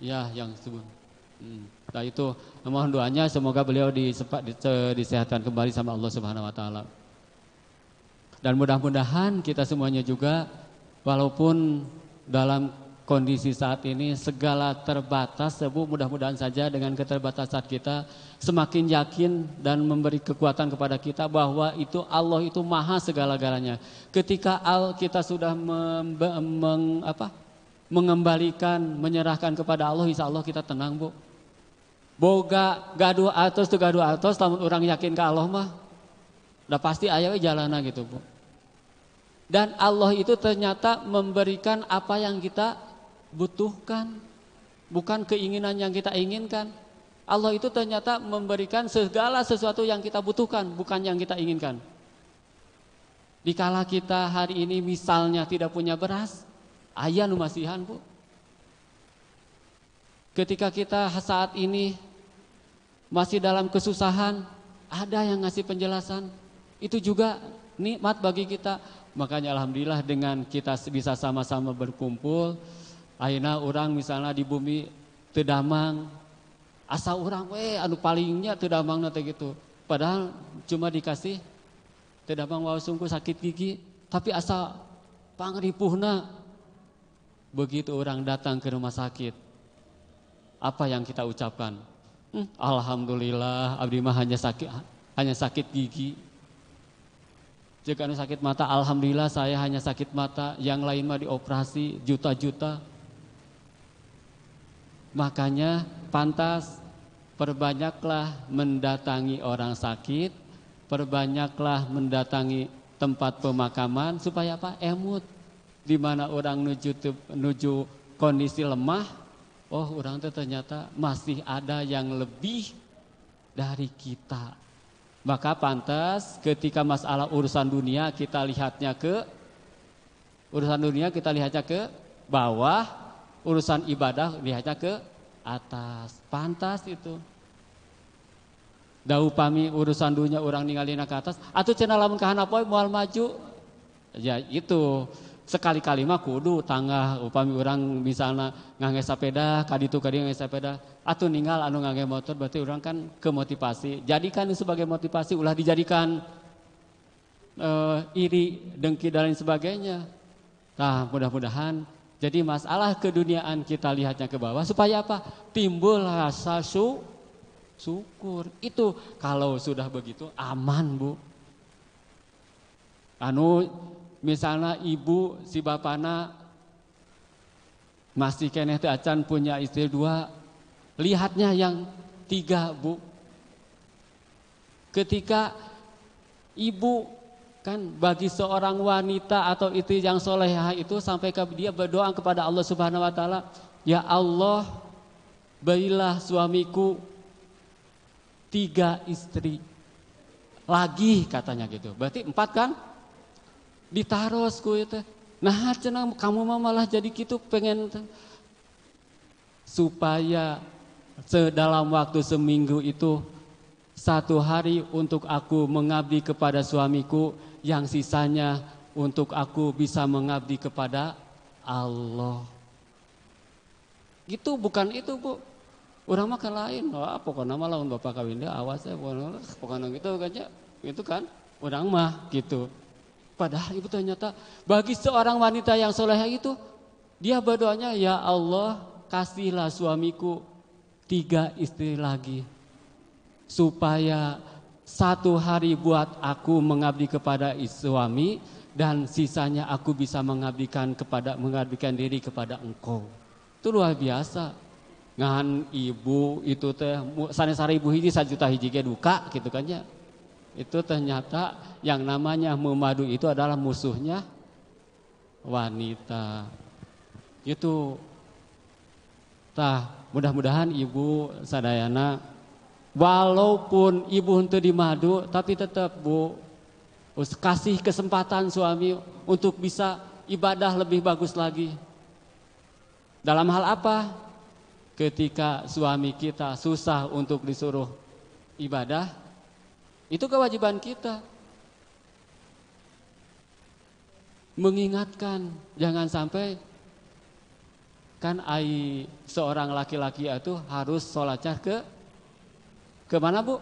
Ya, yang subuh. Nah itu mohon doanya semoga beliau disehatkan kembali sama Allah Subhanahu wa taala. Dan mudah-mudahan kita semuanya juga walaupun dalam kondisi saat ini segala terbatas, Bu, mudah-mudahan saja dengan keterbatasan kita semakin yakin dan memberi kekuatan kepada kita bahwa itu Allah itu maha segala-galanya. Ketika kita sudah mengembalikan, menyerahkan kepada Allah, insya Allah kita tenang Bu. Boga gaduh atos tuh gaduh atos, lamun orang yakin ke Allah mah, udah pasti ayahnya jalana gitu Bu. Dan Allah itu ternyata memberikan apa yang kita butuhkan, bukan keinginan yang kita inginkan. Allah itu ternyata memberikan segala sesuatu yang kita butuhkan, bukan yang kita inginkan. Dikala kita hari ini misalnya tidak punya beras, aya nu masihan Bu. Ketika kita saat ini masih dalam kesusahan, ada yang ngasih penjelasan, itu juga nikmat bagi kita. Makanya alhamdulillah dengan kita bisa sama-sama berkumpul, ayeuna orang misalnya di bumi teu damang, asa orang anu palingnya teu damangna teh gitu. Padahal cuma dikasih teu damang wae sungguh sakit gigi, tapi asa pangripuhna. Begitu orang datang ke rumah sakit, apa yang kita ucapkan? Alhamdulillah, abdi mah hanya sakit gigi. Jika anu sakit mata, alhamdulillah saya hanya sakit mata, yang lain mah dioperasi juta-juta. Makanya pantas perbanyaklah mendatangi orang sakit, perbanyaklah mendatangi tempat pemakaman supaya apa? Emut. Di mana orang nuju kondisi lemah, oh orang itu ternyata masih ada yang lebih dari kita. Maka pantas ketika masalah urusan dunia kita lihatnya ke bawah, urusan ibadah lihatnya ke atas. Pantas itu. Da upami urusan dunia orang ningalina ke atas, atuh cenah lamun kahana poe moal maju. Ya itu. Sekali-kali mah kudu tangga upami orang misalnya ngangge sepeda kaditu kadi ngangge sepeda atuh ninggal anu ngangge motor, berarti orang kan kemotivasi, jadikan itu sebagai motivasi, ulah dijadikan iri, dengki dan lain sebagainya. Nah mudah-mudahan jadi masalah keduniaan kita lihatnya ke bawah supaya apa? Timbul rasa syukur. Itu kalau sudah begitu aman Bu. Misalnya ibu si bapana masih keneh teu acan punya istri 2, lihatnya yang 3 Bu. Ketika ibu kan bagi seorang wanita atau istri yang solehah itu sampai ke dia berdoa kepada Allah Subhanahu wa taala, ya Allah, berilah suamiku 3 istri lagi katanya gitu. Berarti 4 kan? Ditaros ku itu. Nah cenah kamu mah malah jadi gitu pengen supaya dalam waktu seminggu itu 1 hari untuk aku mengabdi kepada suamiku, yang sisanya untuk aku bisa mengabdi kepada Allah. Gitu bukan itu Bu. Urang mah kan lain. Wah, pokoknya mah lamun bapak kawin dia awas ya pokoknya gitu kan ya. Itu kan urang mah gitu. Padahal ibu ternyata bagi seorang wanita yang solehah itu, dia berdoanya, ya Allah kasihlah suamiku 3 istri lagi. Supaya 1 hari buat aku mengabdi kepada suami, dan sisanya aku bisa mengabdikan diri kepada engkau. Itu luar biasa. Ngan ibu itu teh sanesara ibu hiji 1 juta hiji ge duka gitu kan ya. Itu ternyata yang namanya memadu itu adalah musuhnya wanita. Itu. Mudah-mudahan ibu sadayana walaupun ibu henteu dimadu tapi tetap Bu kasih kesempatan suami untuk bisa ibadah lebih bagus lagi. Dalam hal apa? Ketika suami kita susah untuk disuruh ibadah, itu kewajiban kita. Mengingatkan, jangan sampai kan seorang laki-laki itu harus sholatnya ke mana Bu?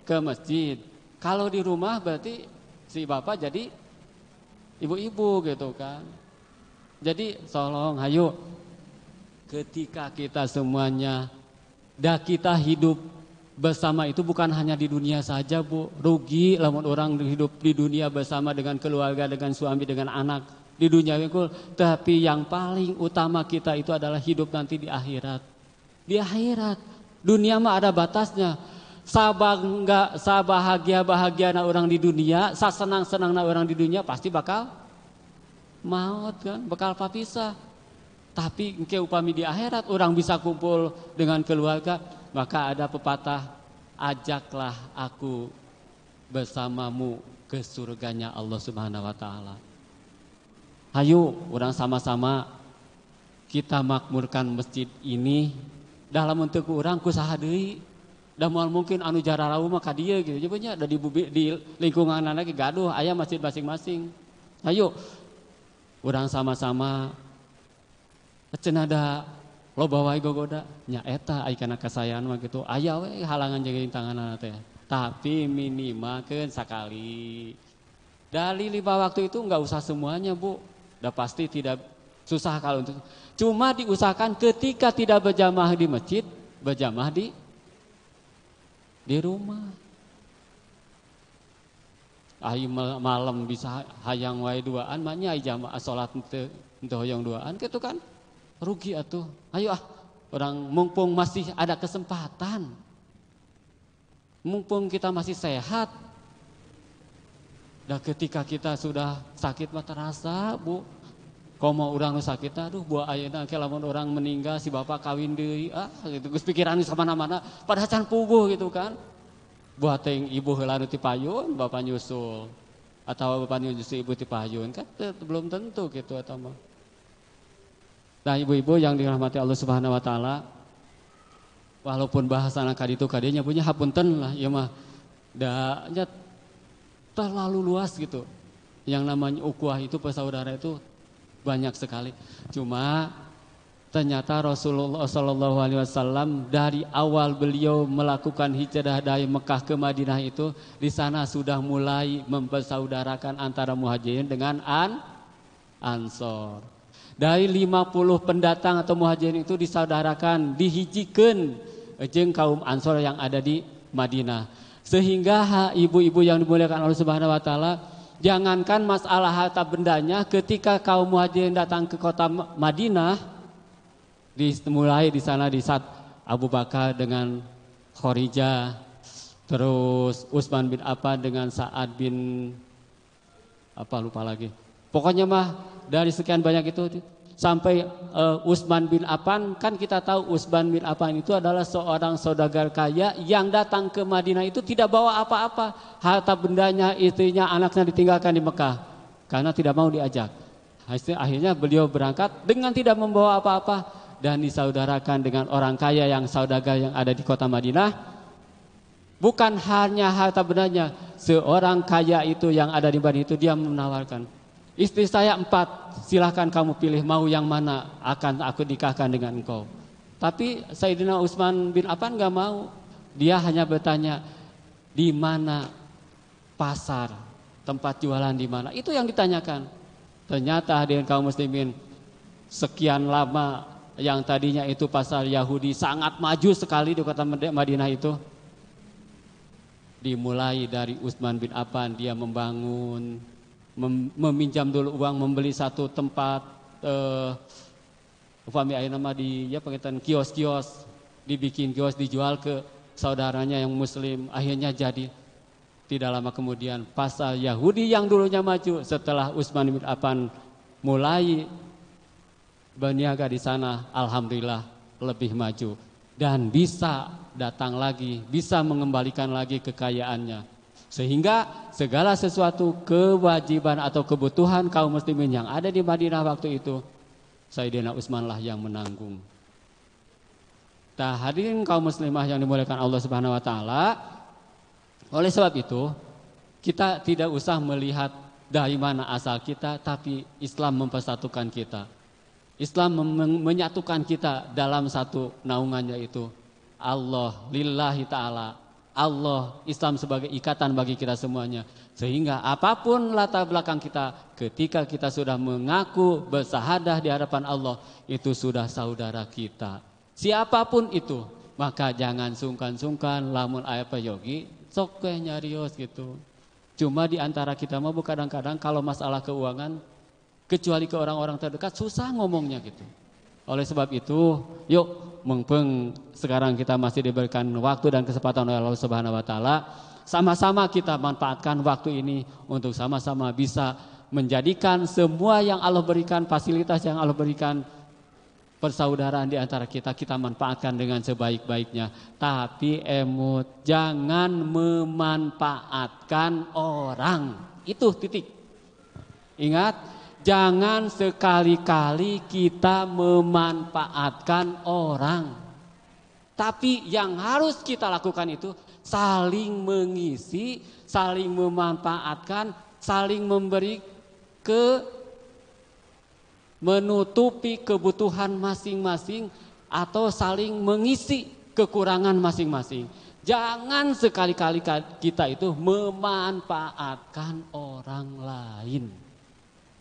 Ke masjid. Kalau di rumah berarti si bapak jadi ibu-ibu gitu kan. Jadi tolong hayu ketika kita semuanya kita hidup bersama itu bukan hanya di dunia saja Bu. Rugi lamun orang hidup di dunia bersama dengan keluarga, dengan suami, dengan anak. di dunia wengkul, tapi yang paling utama kita itu adalah hidup nanti di akhirat. Di akhirat, dunia mah ada batasnya. Sabahagia-bahagiana orang di dunia, sasenang-senangna orang di dunia pasti bakal maut kan, bakal papisah. Tapi engke upami di akhirat orang bisa kumpul dengan keluarga, maka ada pepatah, ajaklah aku bersamamu ke surganya Allah Subhanahu wa taala. Hayu orang sama-sama kita makmurkan masjid ini dalam bentuk orang kusaha deui. Da moal mungkin anu jararawu mah ka dieu gitu. Jebanya ada di lingkungan lagi gaduh aya masjid masing-masing. Hayu urang sama-sama cenada loba wae gogoda nya eta ai kana kasayan mah gitu. Aya we halangan jeung tanganna teh. Tapi minimalkeun sakali. Dari 5 waktu itu enggak usah semuanya, Bu. Udah pasti tidak susah kalau untuk. Cuma diusahakan ketika tidak berjamaah di masjid, berjamaah di rumah. Ai malam bisa hayang wae duaan mah nya jamaah salat teu hoyong duaan kitu kan. Rugi atuh. Ayo orang mumpung masih ada kesempatan. Mumpung kita masih sehat. Dan ketika kita sudah sakit mah terasa, Bu. Komo urang nu sakit, aduh buah ayeuna ke lamun orang meninggal si bapak kawin deui, gitu. Geus pikiran geus mana-mana, padahal can puguh gitu kan. Buah teh ibu heula nu ti payun, bapak nyusul. Atau bapak nyusul ibu ti payun kan belum tentu gitu eta mah. Nah ibu-ibu yang dirahmati Allah Subhanahu wa taala, walaupun bahasana kaditu kadinya punya hapunten lah ieu mah da nya terlalu luas gitu. Yang namanya ukhuwah itu persaudara itu banyak sekali. Cuma ternyata Rasulullah SAW dari awal beliau melakukan hijrah dari Mekah ke Madinah itu di sana sudah mulai mempersaudarakan antara muhajirin dengan ansor. Dari 50 pendatang atau muhajirin itu disaudarakan, dihijikeun jeung kaum ansor yang ada di Madinah. Sehingga ibu-ibu yang dimuliakan Allah Subhanahu wa taala, jangankan masalah harta bendanya, ketika kaum muhajirin datang ke kota Madinah, dimulai di sana di saat Abu Bakar dengan Khadijah, terus Utsman bin Affan dengan Sa'ad bin lupa lagi. Pokoknya mah dari sekian banyak itu sampai Utsman bin Affan, kan kita tahu Utsman bin Affan itu adalah seorang saudagar kaya yang datang ke Madinah itu tidak bawa apa-apa, harta bendanya, istrinya, anaknya ditinggalkan di Mekah karena tidak mau diajak. Akhirnya beliau berangkat dengan tidak membawa apa-apa dan disaudarakan dengan orang kaya yang saudagar yang ada di kota Madinah. Bukan hanya harta bendanya, seorang kaya itu yang ada di Madinah itu dia menawarkan, istri saya 4, silahkan kamu pilih mau yang mana, akan aku nikahkan dengan engkau. Tapi Sayyidina Utsman bin Affan gak mau. Dia hanya bertanya, di mana pasar, tempat jualan di mana. Itu yang ditanyakan. Ternyata hadirin kaum muslimin, sekian lama yang tadinya itu pasar Yahudi sangat maju sekali di kota Madinah itu. Dimulai dari Utsman bin Affan, dia membangun, meminjam dulu uang, membeli satu tempat upami ayeuna mah di pengitan kios-kios, dibikin kios dijual ke saudaranya yang muslim. Akhirnya jadi. Tidak lama kemudian pasar Yahudi yang dulunya maju setelah Utsman bin Affan mulai berniaga di sana, alhamdulillah lebih maju dan bisa datang lagi, bisa mengembalikan lagi kekayaannya. Sehingga segala sesuatu kewajiban atau kebutuhan kaum muslimin yang ada di Madinah waktu itu, Sayyidina Utsman lah yang menanggung. Nah, hadirin kaum muslimah yang dimuliakan Allah Subhanahu wa taala, oleh sebab itu kita tidak usah melihat dari mana asal kita, tapi Islam mempersatukan kita. Islam menyatukan kita dalam satu naungannya itu Allah, lillahi ta'ala. Allah, Islam sebagai ikatan bagi kita semuanya. Sehingga apapun latar belakang kita, ketika kita sudah mengaku bersahadah di hadapan Allah, itu sudah saudara kita. Siapapun itu, maka jangan sungkan-sungkan lamun aya payogi, sok we nyarios gitu. Cuma di antara kita mah kadang-kadang kalau masalah keuangan Kecuali ke orang-orang terdekat susah ngomongnya gitu. Oleh sebab itu, yuk mumpung sekarang kita masih diberikan waktu dan kesempatan oleh Allah Subhanahu wa taala, sama-sama kita manfaatkan waktu ini untuk sama-sama bisa menjadikan semua yang Allah berikan, fasilitas yang Allah berikan, persaudaraan di antara kita, kita manfaatkan dengan sebaik-baiknya. Tapi jangan memanfaatkan orang. Itu titik. Ingat, jangan sekali-kali kita memanfaatkan orang. Tapi yang harus kita lakukan itu saling mengisi, saling memanfaatkan, saling memberi menutupi kebutuhan masing-masing atau saling mengisi kekurangan masing-masing. Jangan sekali-kali kita itu memanfaatkan orang lain.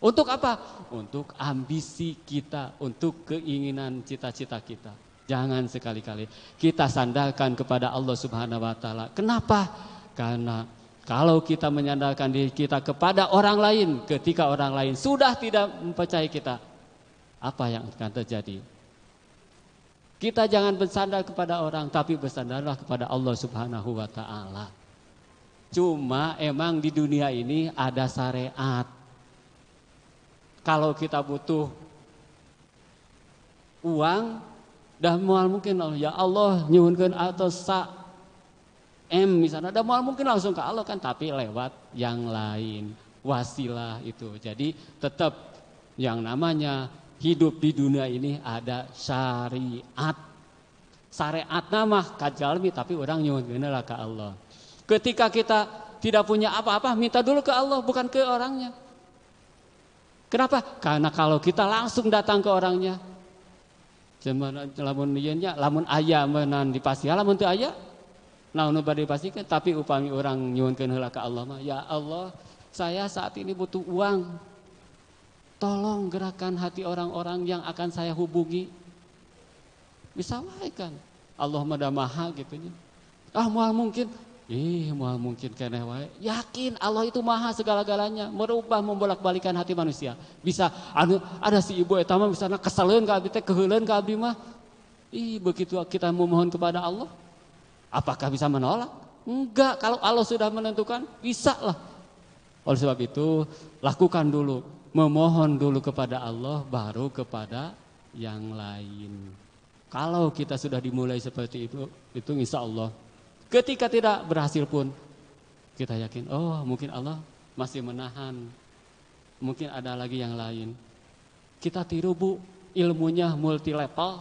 Untuk apa? Untuk ambisi kita, untuk keinginan cita-cita kita. Jangan sekali-kali kita sandarkan kepada Allah Subhanahu wa taala. Kenapa? Karena kalau kita menyandarkan diri kita kepada orang lain, ketika orang lain sudah tidak mempercayai kita, apa yang akan terjadi? Kita jangan bersandar kepada orang, tapi bersandarlah kepada Allah Subhanahu wa taala. Cuma emang di dunia ini ada syariat. Kalau kita butuh uang, dah mual mungkin ya Allah nyuhunkeun atos misalnya, dah mual mungkin langsung ke Allah kan, tapi lewat yang lain, wasilah itu. Jadi tetap yang namanya hidup di dunia ini ada syariat. Syariat nama kajalmi, tapi orang nyuhunkeun lah ke Allah. Ketika kita tidak punya apa-apa, minta dulu ke Allah, bukan ke orangnya. Kenapa? Karena kalau kita langsung datang ke orangnya, lamun aya menan dipasihan, lamun teu aya naon bade dipastikan. Tapi upami orang nyuhunkeun heula ka Allah mah, ya Allah, saya saat ini butuh uang. Tolong gerakkan hati orang-orang yang akan saya hubungi. Bisa wae kan. Allah mah da maha gitu nya. Moal mungkin moal mungkin keneh wae. Yakin Allah itu maha segala-galanya, merubah membolak-balikan hati manusia. Bisa ada si ibu eta mah misalnya keseleun ka abdi teh, keheuleun ka abdi mah. Begitu kita memohon kepada Allah, apakah bisa menolak? Enggak, kalau Allah sudah menentukan, bisa lah. Oleh sebab itu, lakukan dulu, memohon dulu kepada Allah, baru kepada yang lain. Kalau kita sudah dimulai seperti itu insya Allah, ketika tidak berhasil pun, kita yakin, mungkin Allah masih menahan. Mungkin ada lagi yang lain. Kita tiru Bu, ilmunya multi level,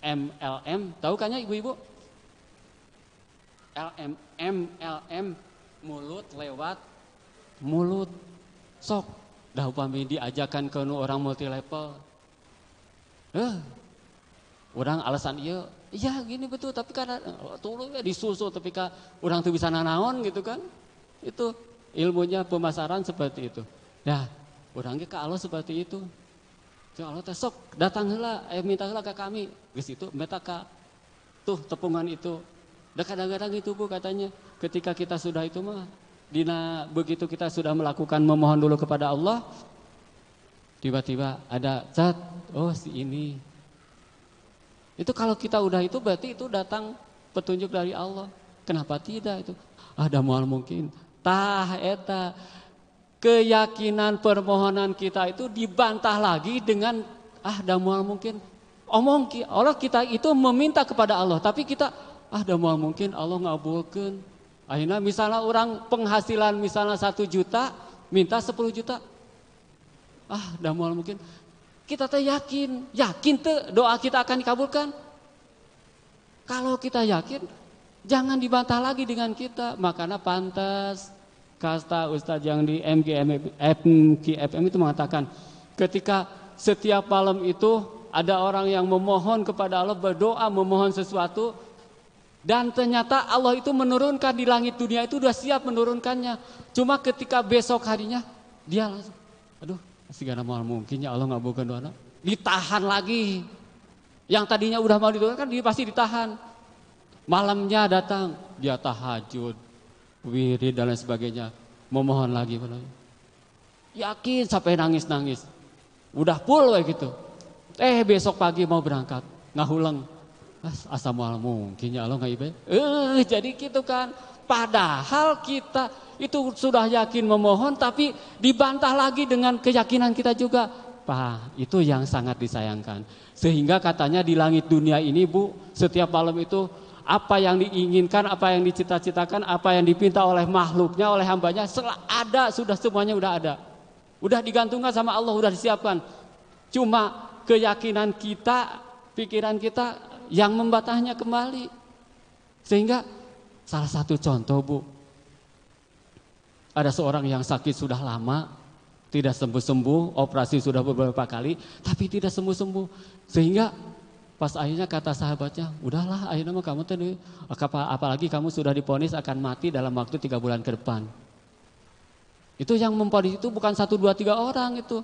MLM. Tahu kan ya ibu-ibu? MLM, mulut lewat mulut. Sok, dah upami diajakan ke orang multi level. Orang alasan iya gini betul, tapi karena tulu ya disusul, tapi orang tuh bisa nanaon gitu kan. Itu ilmunya pemasaran seperti itu. Ya, orangnya ke Allah seperti itu. Ya Allah sok datang heula, minta heula ke kami. Geus itu meta ka tuh tepungan itu. Da kadang-kadang itu Bu katanya, ketika kita sudah itu mah begitu kita sudah melakukan memohon dulu kepada Allah, tiba-tiba ada si ini. Itu kalau kita udah itu berarti itu datang petunjuk dari Allah. Kenapa tidak itu? Ada mual mungkin. Eta keyakinan permohonan kita itu dibantah lagi dengan ada mual mungkin. Allah kita itu meminta kepada Allah, tapi kita ada mual mungkin Allah ngabulkeun. Akhirnya misalnya orang penghasilan misalnya 1 juta, minta 10 juta. Ada mual mungkin. Kita teh yakin tuh doa kita akan dikabulkan. Kalau kita yakin, jangan dibantah lagi dengan kita. Makanya pantas kasta Ustadz yang di MGFM itu mengatakan, ketika setiap malam itu ada orang yang memohon kepada Allah, berdoa memohon sesuatu, dan ternyata Allah itu menurunkan di langit dunia itu sudah siap menurunkannya. Cuma ketika besok harinya dia langsung, segala mal mungkin ya Allah ngabulkan doa, ditahan lagi. Yang tadinya udah mau didoakan dia pasti ditahan. Malamnya datang, dia tahajud, wirid dan lain sebagainya, memohon lagi. Yakin sampai nangis-nangis. Udah full kayak gitu. Besok pagi mau berangkat, ngahulang. Asa moal mungkin ya Allah nggak ibe. Jadi gitu kan. Padahal kita itu sudah yakin memohon tapi dibantah lagi dengan keyakinan kita juga. Itu yang sangat disayangkan. Sehingga katanya di langit dunia ini Bu, setiap malam itu apa yang diinginkan, apa yang dicita-citakan, apa yang dipinta oleh makhluknya, oleh hambanya, ada, sudah semuanya udah ada. Udah digantungkan sama Allah, udah disiapkan. Cuma keyakinan kita, pikiran kita yang membatahnya kembali. Sehingga salah satu contoh Bu, ada seorang yang sakit sudah lama, tidak sembuh-sembuh, operasi sudah beberapa kali, tapi tidak sembuh-sembuh. Sehingga pas akhirnya kata sahabatnya, udahlah akhirnya mah kamu tuh, apalagi kamu sudah divonis akan mati dalam waktu 3 bulan ke depan. Itu yang memvonis itu bukan 1, 2, 3 orang itu,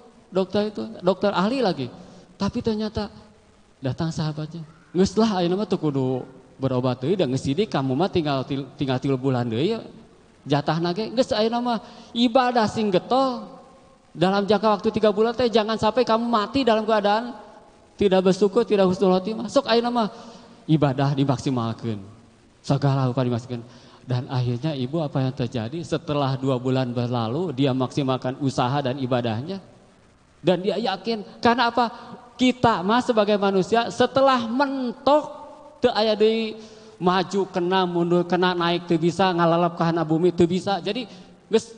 dokter ahli lagi. Tapi ternyata datang sahabatnya, geus lah ayeuna mah teu kudu berobat deui da geus sidik kamu mah tinggal 3 bulan deui jatahna ge geus ayeuna mah ibadah sing getol dalam jangka waktu 3 bulan teh jangan sampai kamu mati dalam keadaan tidak bersyukur, tidak husnul khotimah. Sok ayeuna mah ibadah dimaksimalkeun. Segala upaya dimaksimalkeun. Dan akhirnya ibu apa yang terjadi setelah 2 bulan berlalu dia maksimalkan usaha dan ibadahnya. Dan dia yakin karena apa? Kita mah sebagai manusia setelah mentok teu aya deui maju kena mundur kena naik teu bisa ngalalap ka hana bumi teu bisa. Jadi geus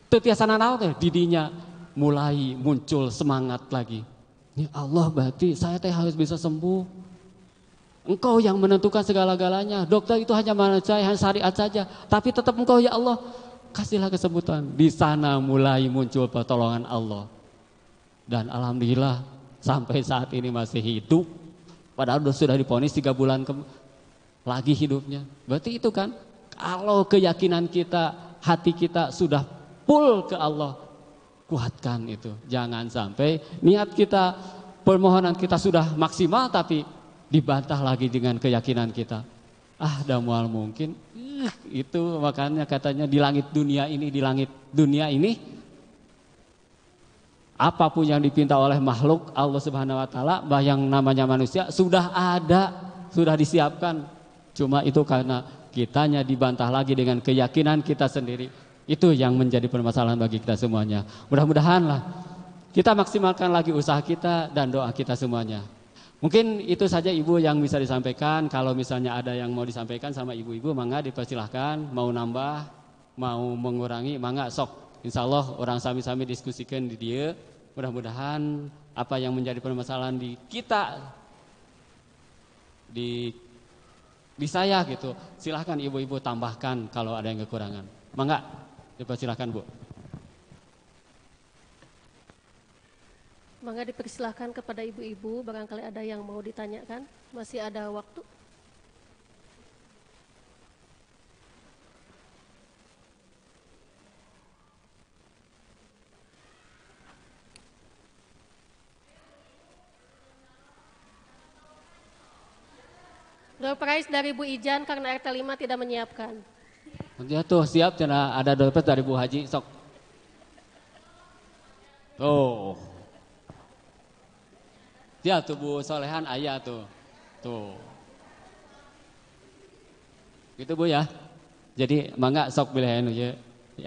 teu tiasa nanaon teh didinya mulai muncul semangat lagi. Ya Allah berarti saya teh harus bisa sembuh. Engkau yang menentukan segala-galanya. Dokter itu hanya manusia, hanya syariat saja. Tapi tetap Engkau ya Allah kasihlah kesembuhan. Di sana mulai muncul pertolongan Allah. Dan alhamdulillah sampai saat ini masih hidup. Padahal sudah divonis 3 bulan lagi hidupnya. Berarti itu kan kalau keyakinan kita, hati kita sudah full ke Allah, kuatkan itu. Jangan sampai niat kita, permohonan kita sudah maksimal tapi dibantah lagi dengan keyakinan kita. Dah mual mungkin. Itu makanya katanya di langit dunia ini apapun yang dipinta oleh makhluk Allah Subhanahu wa taala, yang namanya manusia sudah ada, sudah disiapkan. Cuma itu karena kitanya dibantah lagi dengan keyakinan kita sendiri. Itu yang menjadi permasalahan bagi kita semuanya. Mudah-mudahan lah kita maksimalkan lagi usaha kita dan doa kita semuanya. Mungkin itu saja Ibu yang bisa disampaikan. Kalau misalnya ada yang mau disampaikan sama ibu-ibu, mangga dipersilahkan. Mau nambah, mau mengurangi, mangga sok. Insya Allah orang sami-sami diskusikan di dia. Mudah-mudahan apa yang menjadi permasalahan di kita, di saya gitu. Silahkan ibu-ibu tambahkan kalau ada yang kekurangan. Mangga dipersilahkan Bu. Mangga dipersilahkan kepada ibu-ibu, barangkali ada yang mau ditanyakan, masih ada waktu. Door prize dari Bu Ijan karena RT 5 tidak menyiapkan. Ya tuh siap, ada door prize dari Bu Haji, sok. Tuh. Ya tuh Bu Solehan ayah tuh. Gitu Bu ya. Jadi mangga sok pilihan ya.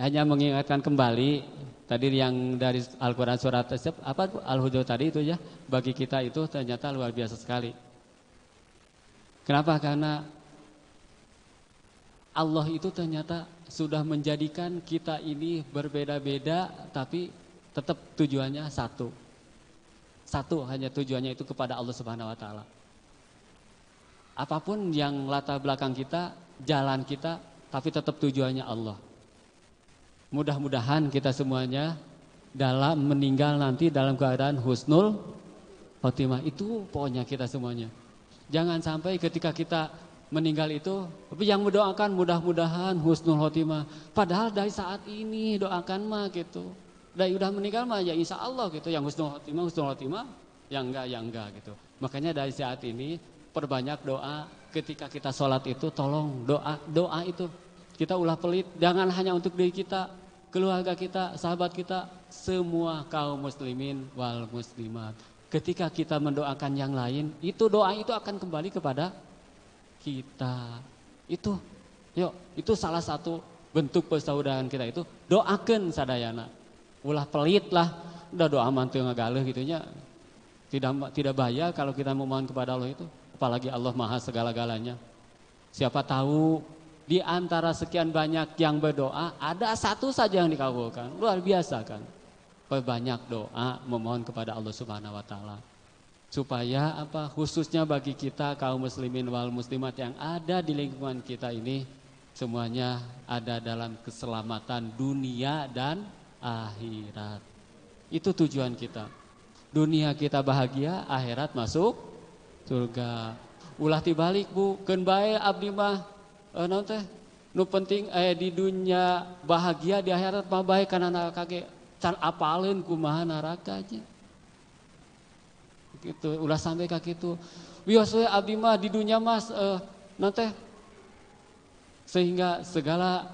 Hanya mengingatkan kembali tadi yang dari Al-Qur'an surat Al-Hujurat tadi itu ya. Bagi kita itu ternyata luar biasa sekali. Kenapa? Karena Allah itu ternyata sudah menjadikan kita ini berbeda-beda tapi tetap tujuannya satu. Satu hanya tujuannya itu kepada Allah Subhanahu wa taala. Apapun yang latar belakang kita, jalan kita, tapi tetap tujuannya Allah. Mudah-mudahan kita semuanya dalam meninggal nanti dalam keadaan husnul khotimah. Itu pokoknya kita semuanya. Jangan sampai ketika kita meninggal itu, tapi yang mendoakan mudah-mudahan husnul khotimah. Padahal dari saat ini doakan mah gitu. Dan udah meninggal mah ya insya Allah gitu, yang husnul khotimah, yang enggak gitu. Makanya dari saat ini perbanyak doa ketika kita sholat itu, tolong doa itu kita ulah pelit, jangan hanya untuk diri kita, keluarga kita, sahabat kita, semua kaum muslimin wal muslimat. Ketika kita mendoakan yang lain, itu doa itu akan kembali kepada kita. Itu salah satu bentuk persaudaraan kita itu, doakan sadayana. Ulah pelit lah, udah doa mantu ngagaleh gitunya. Tidak bahaya kalau kita memohon kepada Allah itu, apalagi Allah Maha segala-galanya. Siapa tahu di antara sekian banyak yang berdoa, ada satu saja yang dikabulkan. Luar biasa kan. Perbanyak doa memohon kepada Allah Subhanahu wa taala. Supaya khususnya bagi kita kaum muslimin wal muslimat yang ada di lingkungan kita ini, semuanya ada dalam keselamatan dunia dan akhirat. Itu tujuan kita. Dunia kita bahagia, akhirat masuk surga. Ulah tibalik Bu, keun bae abdi mah naon teh nu penting di dunia bahagia, di akhirat mah bae kana neraka ge can apaleun kumaha neraka aja. Gitu, ulah sampai ka kitu. Wios we abdi mah di dunia mas naon teh sehingga segala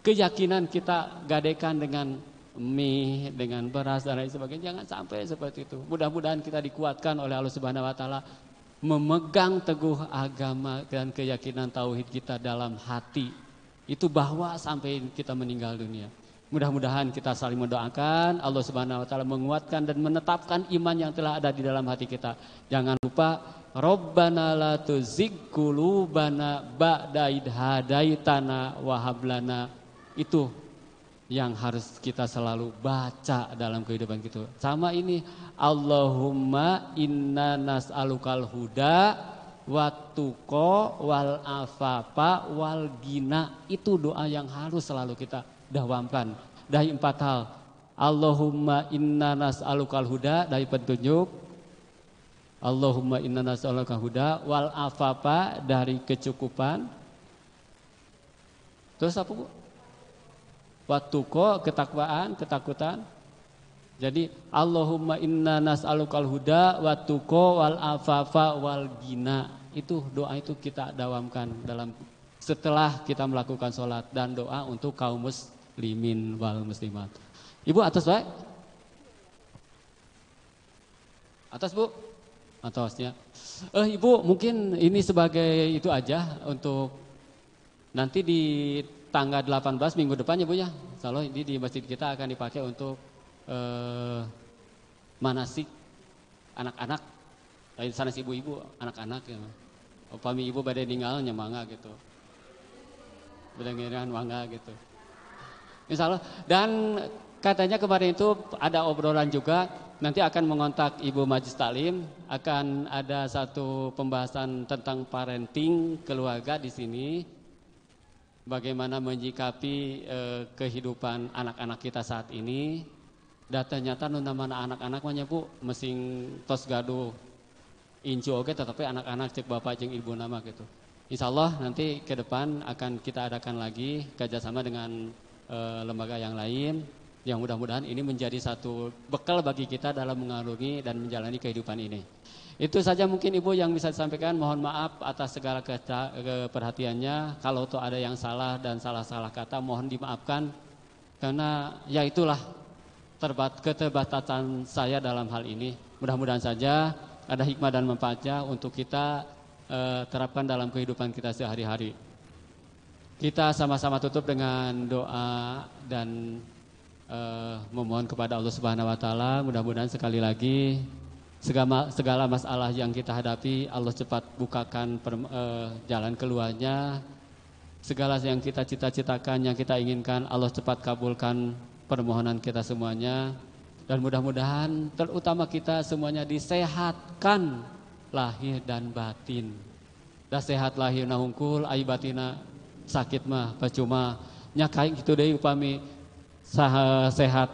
keyakinan kita gadekan dengan mie, dengan beras dan lain sebagainya. Jangan sampai seperti itu. Mudah-mudahan kita dikuatkan oleh Allah Subhanahu wa taala memegang teguh agama dan keyakinan tauhid kita dalam hati. Itu bahwa sampai kita meninggal dunia. Mudah-mudahan kita saling mendoakan Allah Subhanahu wa taala menguatkan dan menetapkan iman yang telah ada di dalam hati kita. Jangan lupa Rabbana la tuzigh qulubana ba'da idh hadaitana wa hab lana. Itu yang harus kita selalu baca dalam kehidupan kita. Sama ini, Allahumma inna nas'alukal huda wattuqa wal afafa wal gina. Itu doa yang harus selalu kita dawamkan. Dari 4 hal. Allahumma inna nas'alukal huda, dari petunjuk. Allahumma inna nas'alukal huda wal afafa, dari kecukupan. Terus apa Bu? Wattuqa, ketakwaan, ketakutan. Jadi Allahumma inna nas'alukal huda wattuqa wal afafa wal gina. Itu doa itu kita dawamkan dalam setelah kita melakukan sholat dan doa untuk kaum muslimin wal muslimat. Ibu atas baik? Atas Bu? Atasnya. Ibu mungkin ini sebagai itu aja untuk nanti di tanggal 18 minggu depan ya Bu ya. Insyaallah ini di masjid kita akan dipakai untuk manasik anak-anak. Lain sanes ibu-ibu, anak-anak ya. Upami ibu badai ninggal nya mangga gitu. Bedengiran mangga gitu. Insyaallah. Dan katanya kemarin itu ada obrolan juga, nanti akan mengontak Ibu Majlis Taklim, akan ada satu pembahasan tentang parenting keluarga di sini. Bagaimana menyikapi kehidupan anak-anak kita saat ini. Data nyata nuna mana anak-anak mah Bu mesing tos gaduh incu oke, tetapi anak-anak cek bapak cek ibu nama gitu. Insyaallah nanti ke depan akan kita adakan lagi kerjasama dengan lembaga yang lain, yang mudah-mudahan ini menjadi satu bekal bagi kita dalam mengarungi dan menjalani kehidupan ini. Itu saja mungkin Ibu yang bisa disampaikan. Mohon maaf atas segala perhatiannya. Kalau tuh ada yang salah dan salah-salah kata mohon dimaafkan. Karena ya itulah keterbatasan saya dalam hal ini. Mudah-mudahan saja ada hikmah dan manfaatnya untuk kita terapkan dalam kehidupan kita sehari-hari. Kita sama-sama tutup dengan doa dan memohon kepada Allah Subhanahu wa taala. Mudah-mudahan sekali lagi segala masalah yang kita hadapi Allah cepat bukakan jalan keluarnya. Segala yang kita cita-citakan, yang kita inginkan Allah cepat kabulkan permohonan kita semuanya. Dan mudah-mudahan terutama kita semuanya disehatkan lahir dan batin. Dah sehat lahir na hungkul, ai batina sakit mah percuma. Nya kaing kitu deui upami sehat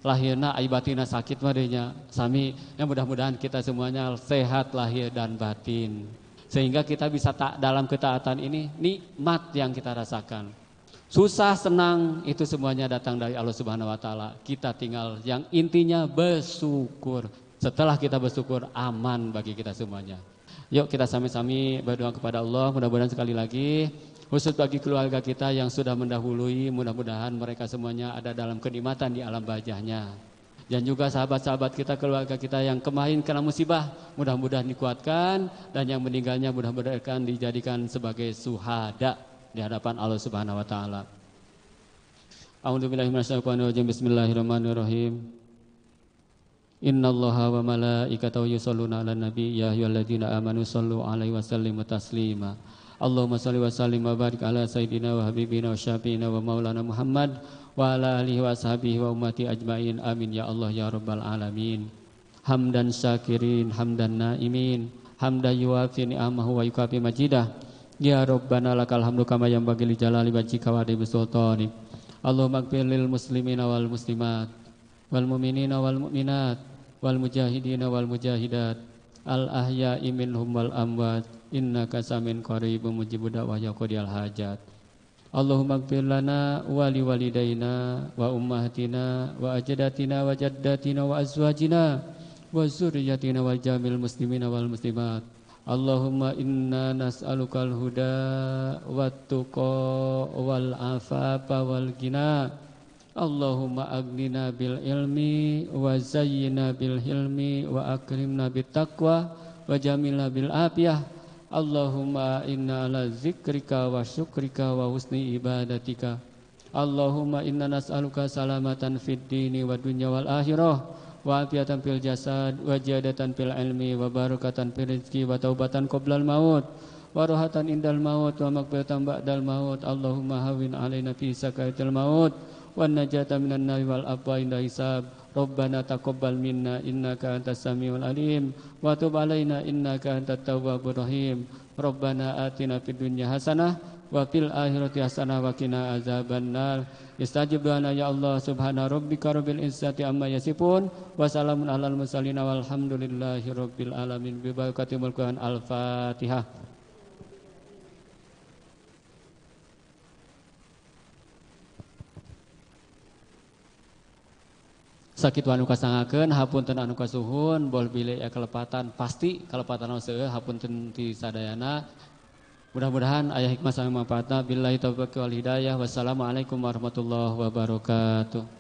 lahirna ai batina sakit mah deui nya. Sami ya mudah-mudahan kita semuanya sehat lahir dan batin. Sehingga kita bisa dalam ketaatan ini nikmat yang kita rasakan. Susah senang itu semuanya datang dari Allah Subhanahu wa taala. Kita tinggal yang intinya bersyukur. Setelah kita bersyukur aman bagi kita semuanya. Yuk kita sami-sami berdoa kepada Allah. Mudah-mudahan sekali lagi Khusus bagi keluarga kita yang sudah mendahului, mudah-mudahan mereka semuanya ada dalam kenikmatan di alam barzahnya. Dan juga sahabat-sahabat kita, keluarga kita yang kemarin kena musibah, mudah-mudahan dikuatkan, dan yang meninggalnya mudah-mudahan dijadikan sebagai syuhada di hadapan Allah Subhanahu wa taala. A'udzubillahi minasyaitonir rajim. Bismillahirrahmanirrahim. Innallaha wa malaikatahu yusholluna 'alan nabi ya ayyuhalladzina amanu shallu 'alaihi wa sallimu taslima. Allahumma shalli wa sallim wa barik ala sayyidina wa habibina wa syafiina wa maulana Muhammad wa ala alihi wa ashabihi wa ummati ajmain. Amin ya Allah ya rabbal alamin. Hamdan syakirin, hamdan naimin, hamdan yuwafi ni'amahu wa yukafi majidah. Ya Rabbana lakal hamdu kama yanbaghi li jalali wajhika wa adimi sultanik. Allahumma ighfir lil muslimina wal muslimat wal mu'minina wal mu'minat wal mujahidina wal mujahidat al ahya'i minhum wal amwat innaka samin qaribun mujibud da'wah ya qadiyal hajat. Allahumma ighfir lana wa li walidayna wa ummahatina wa ajdatina wa jaddatina wa azwajina wa zurriyyatina wal jamil muslimina wal muslimat. Allahumma inna nas'alukal huda wat tuqa wal afafa wal ghina. Allahumma aghnina bil ilmi wa zayyina bil hilmi wa akrimna bit taqwa wa jamilna bil afiyah. Allahumma inna ala zikrika wa syukrika wa husni ibadatika. Allahumma inna nas'aluka salamatan fid dini wa dunya wal akhirah wa afiatan fil jasad wa jadatan fil ilmi wa barakatan fil rizqi wa taubatan qoblal maut wa rohatan indal maut wa maghfiratan ba'dal maut. Allahumma hawin alaina fi sakaitil maut wa najata minan nari wal afwa inda hisab. Rabbana taqabbal minna innaka antas samiul alim wa tub alaina innaka antat tawwabur rahim. Rabbana atina fid dunya hasanah wa fil akhirati hasanah wa qina azabannar. Istajib doana ya Allah. Subhana rabbika rabbil izzati amma yasifun wa salamun alal mursalin walhamdulillahi rabbil alamin. Bi barakatil Quran. Al-Fatihah. Sakit anu kasangakeun hapunten anu kasuhun bol bilih kelepatan pasti kelepatan seueur hapunten ti sadayana. Mudah-mudahan aya hikmah sami manfaatna. Billahi taufiq wal hidayah. Wassalamualaikum warahmatullahi wabarakatuh.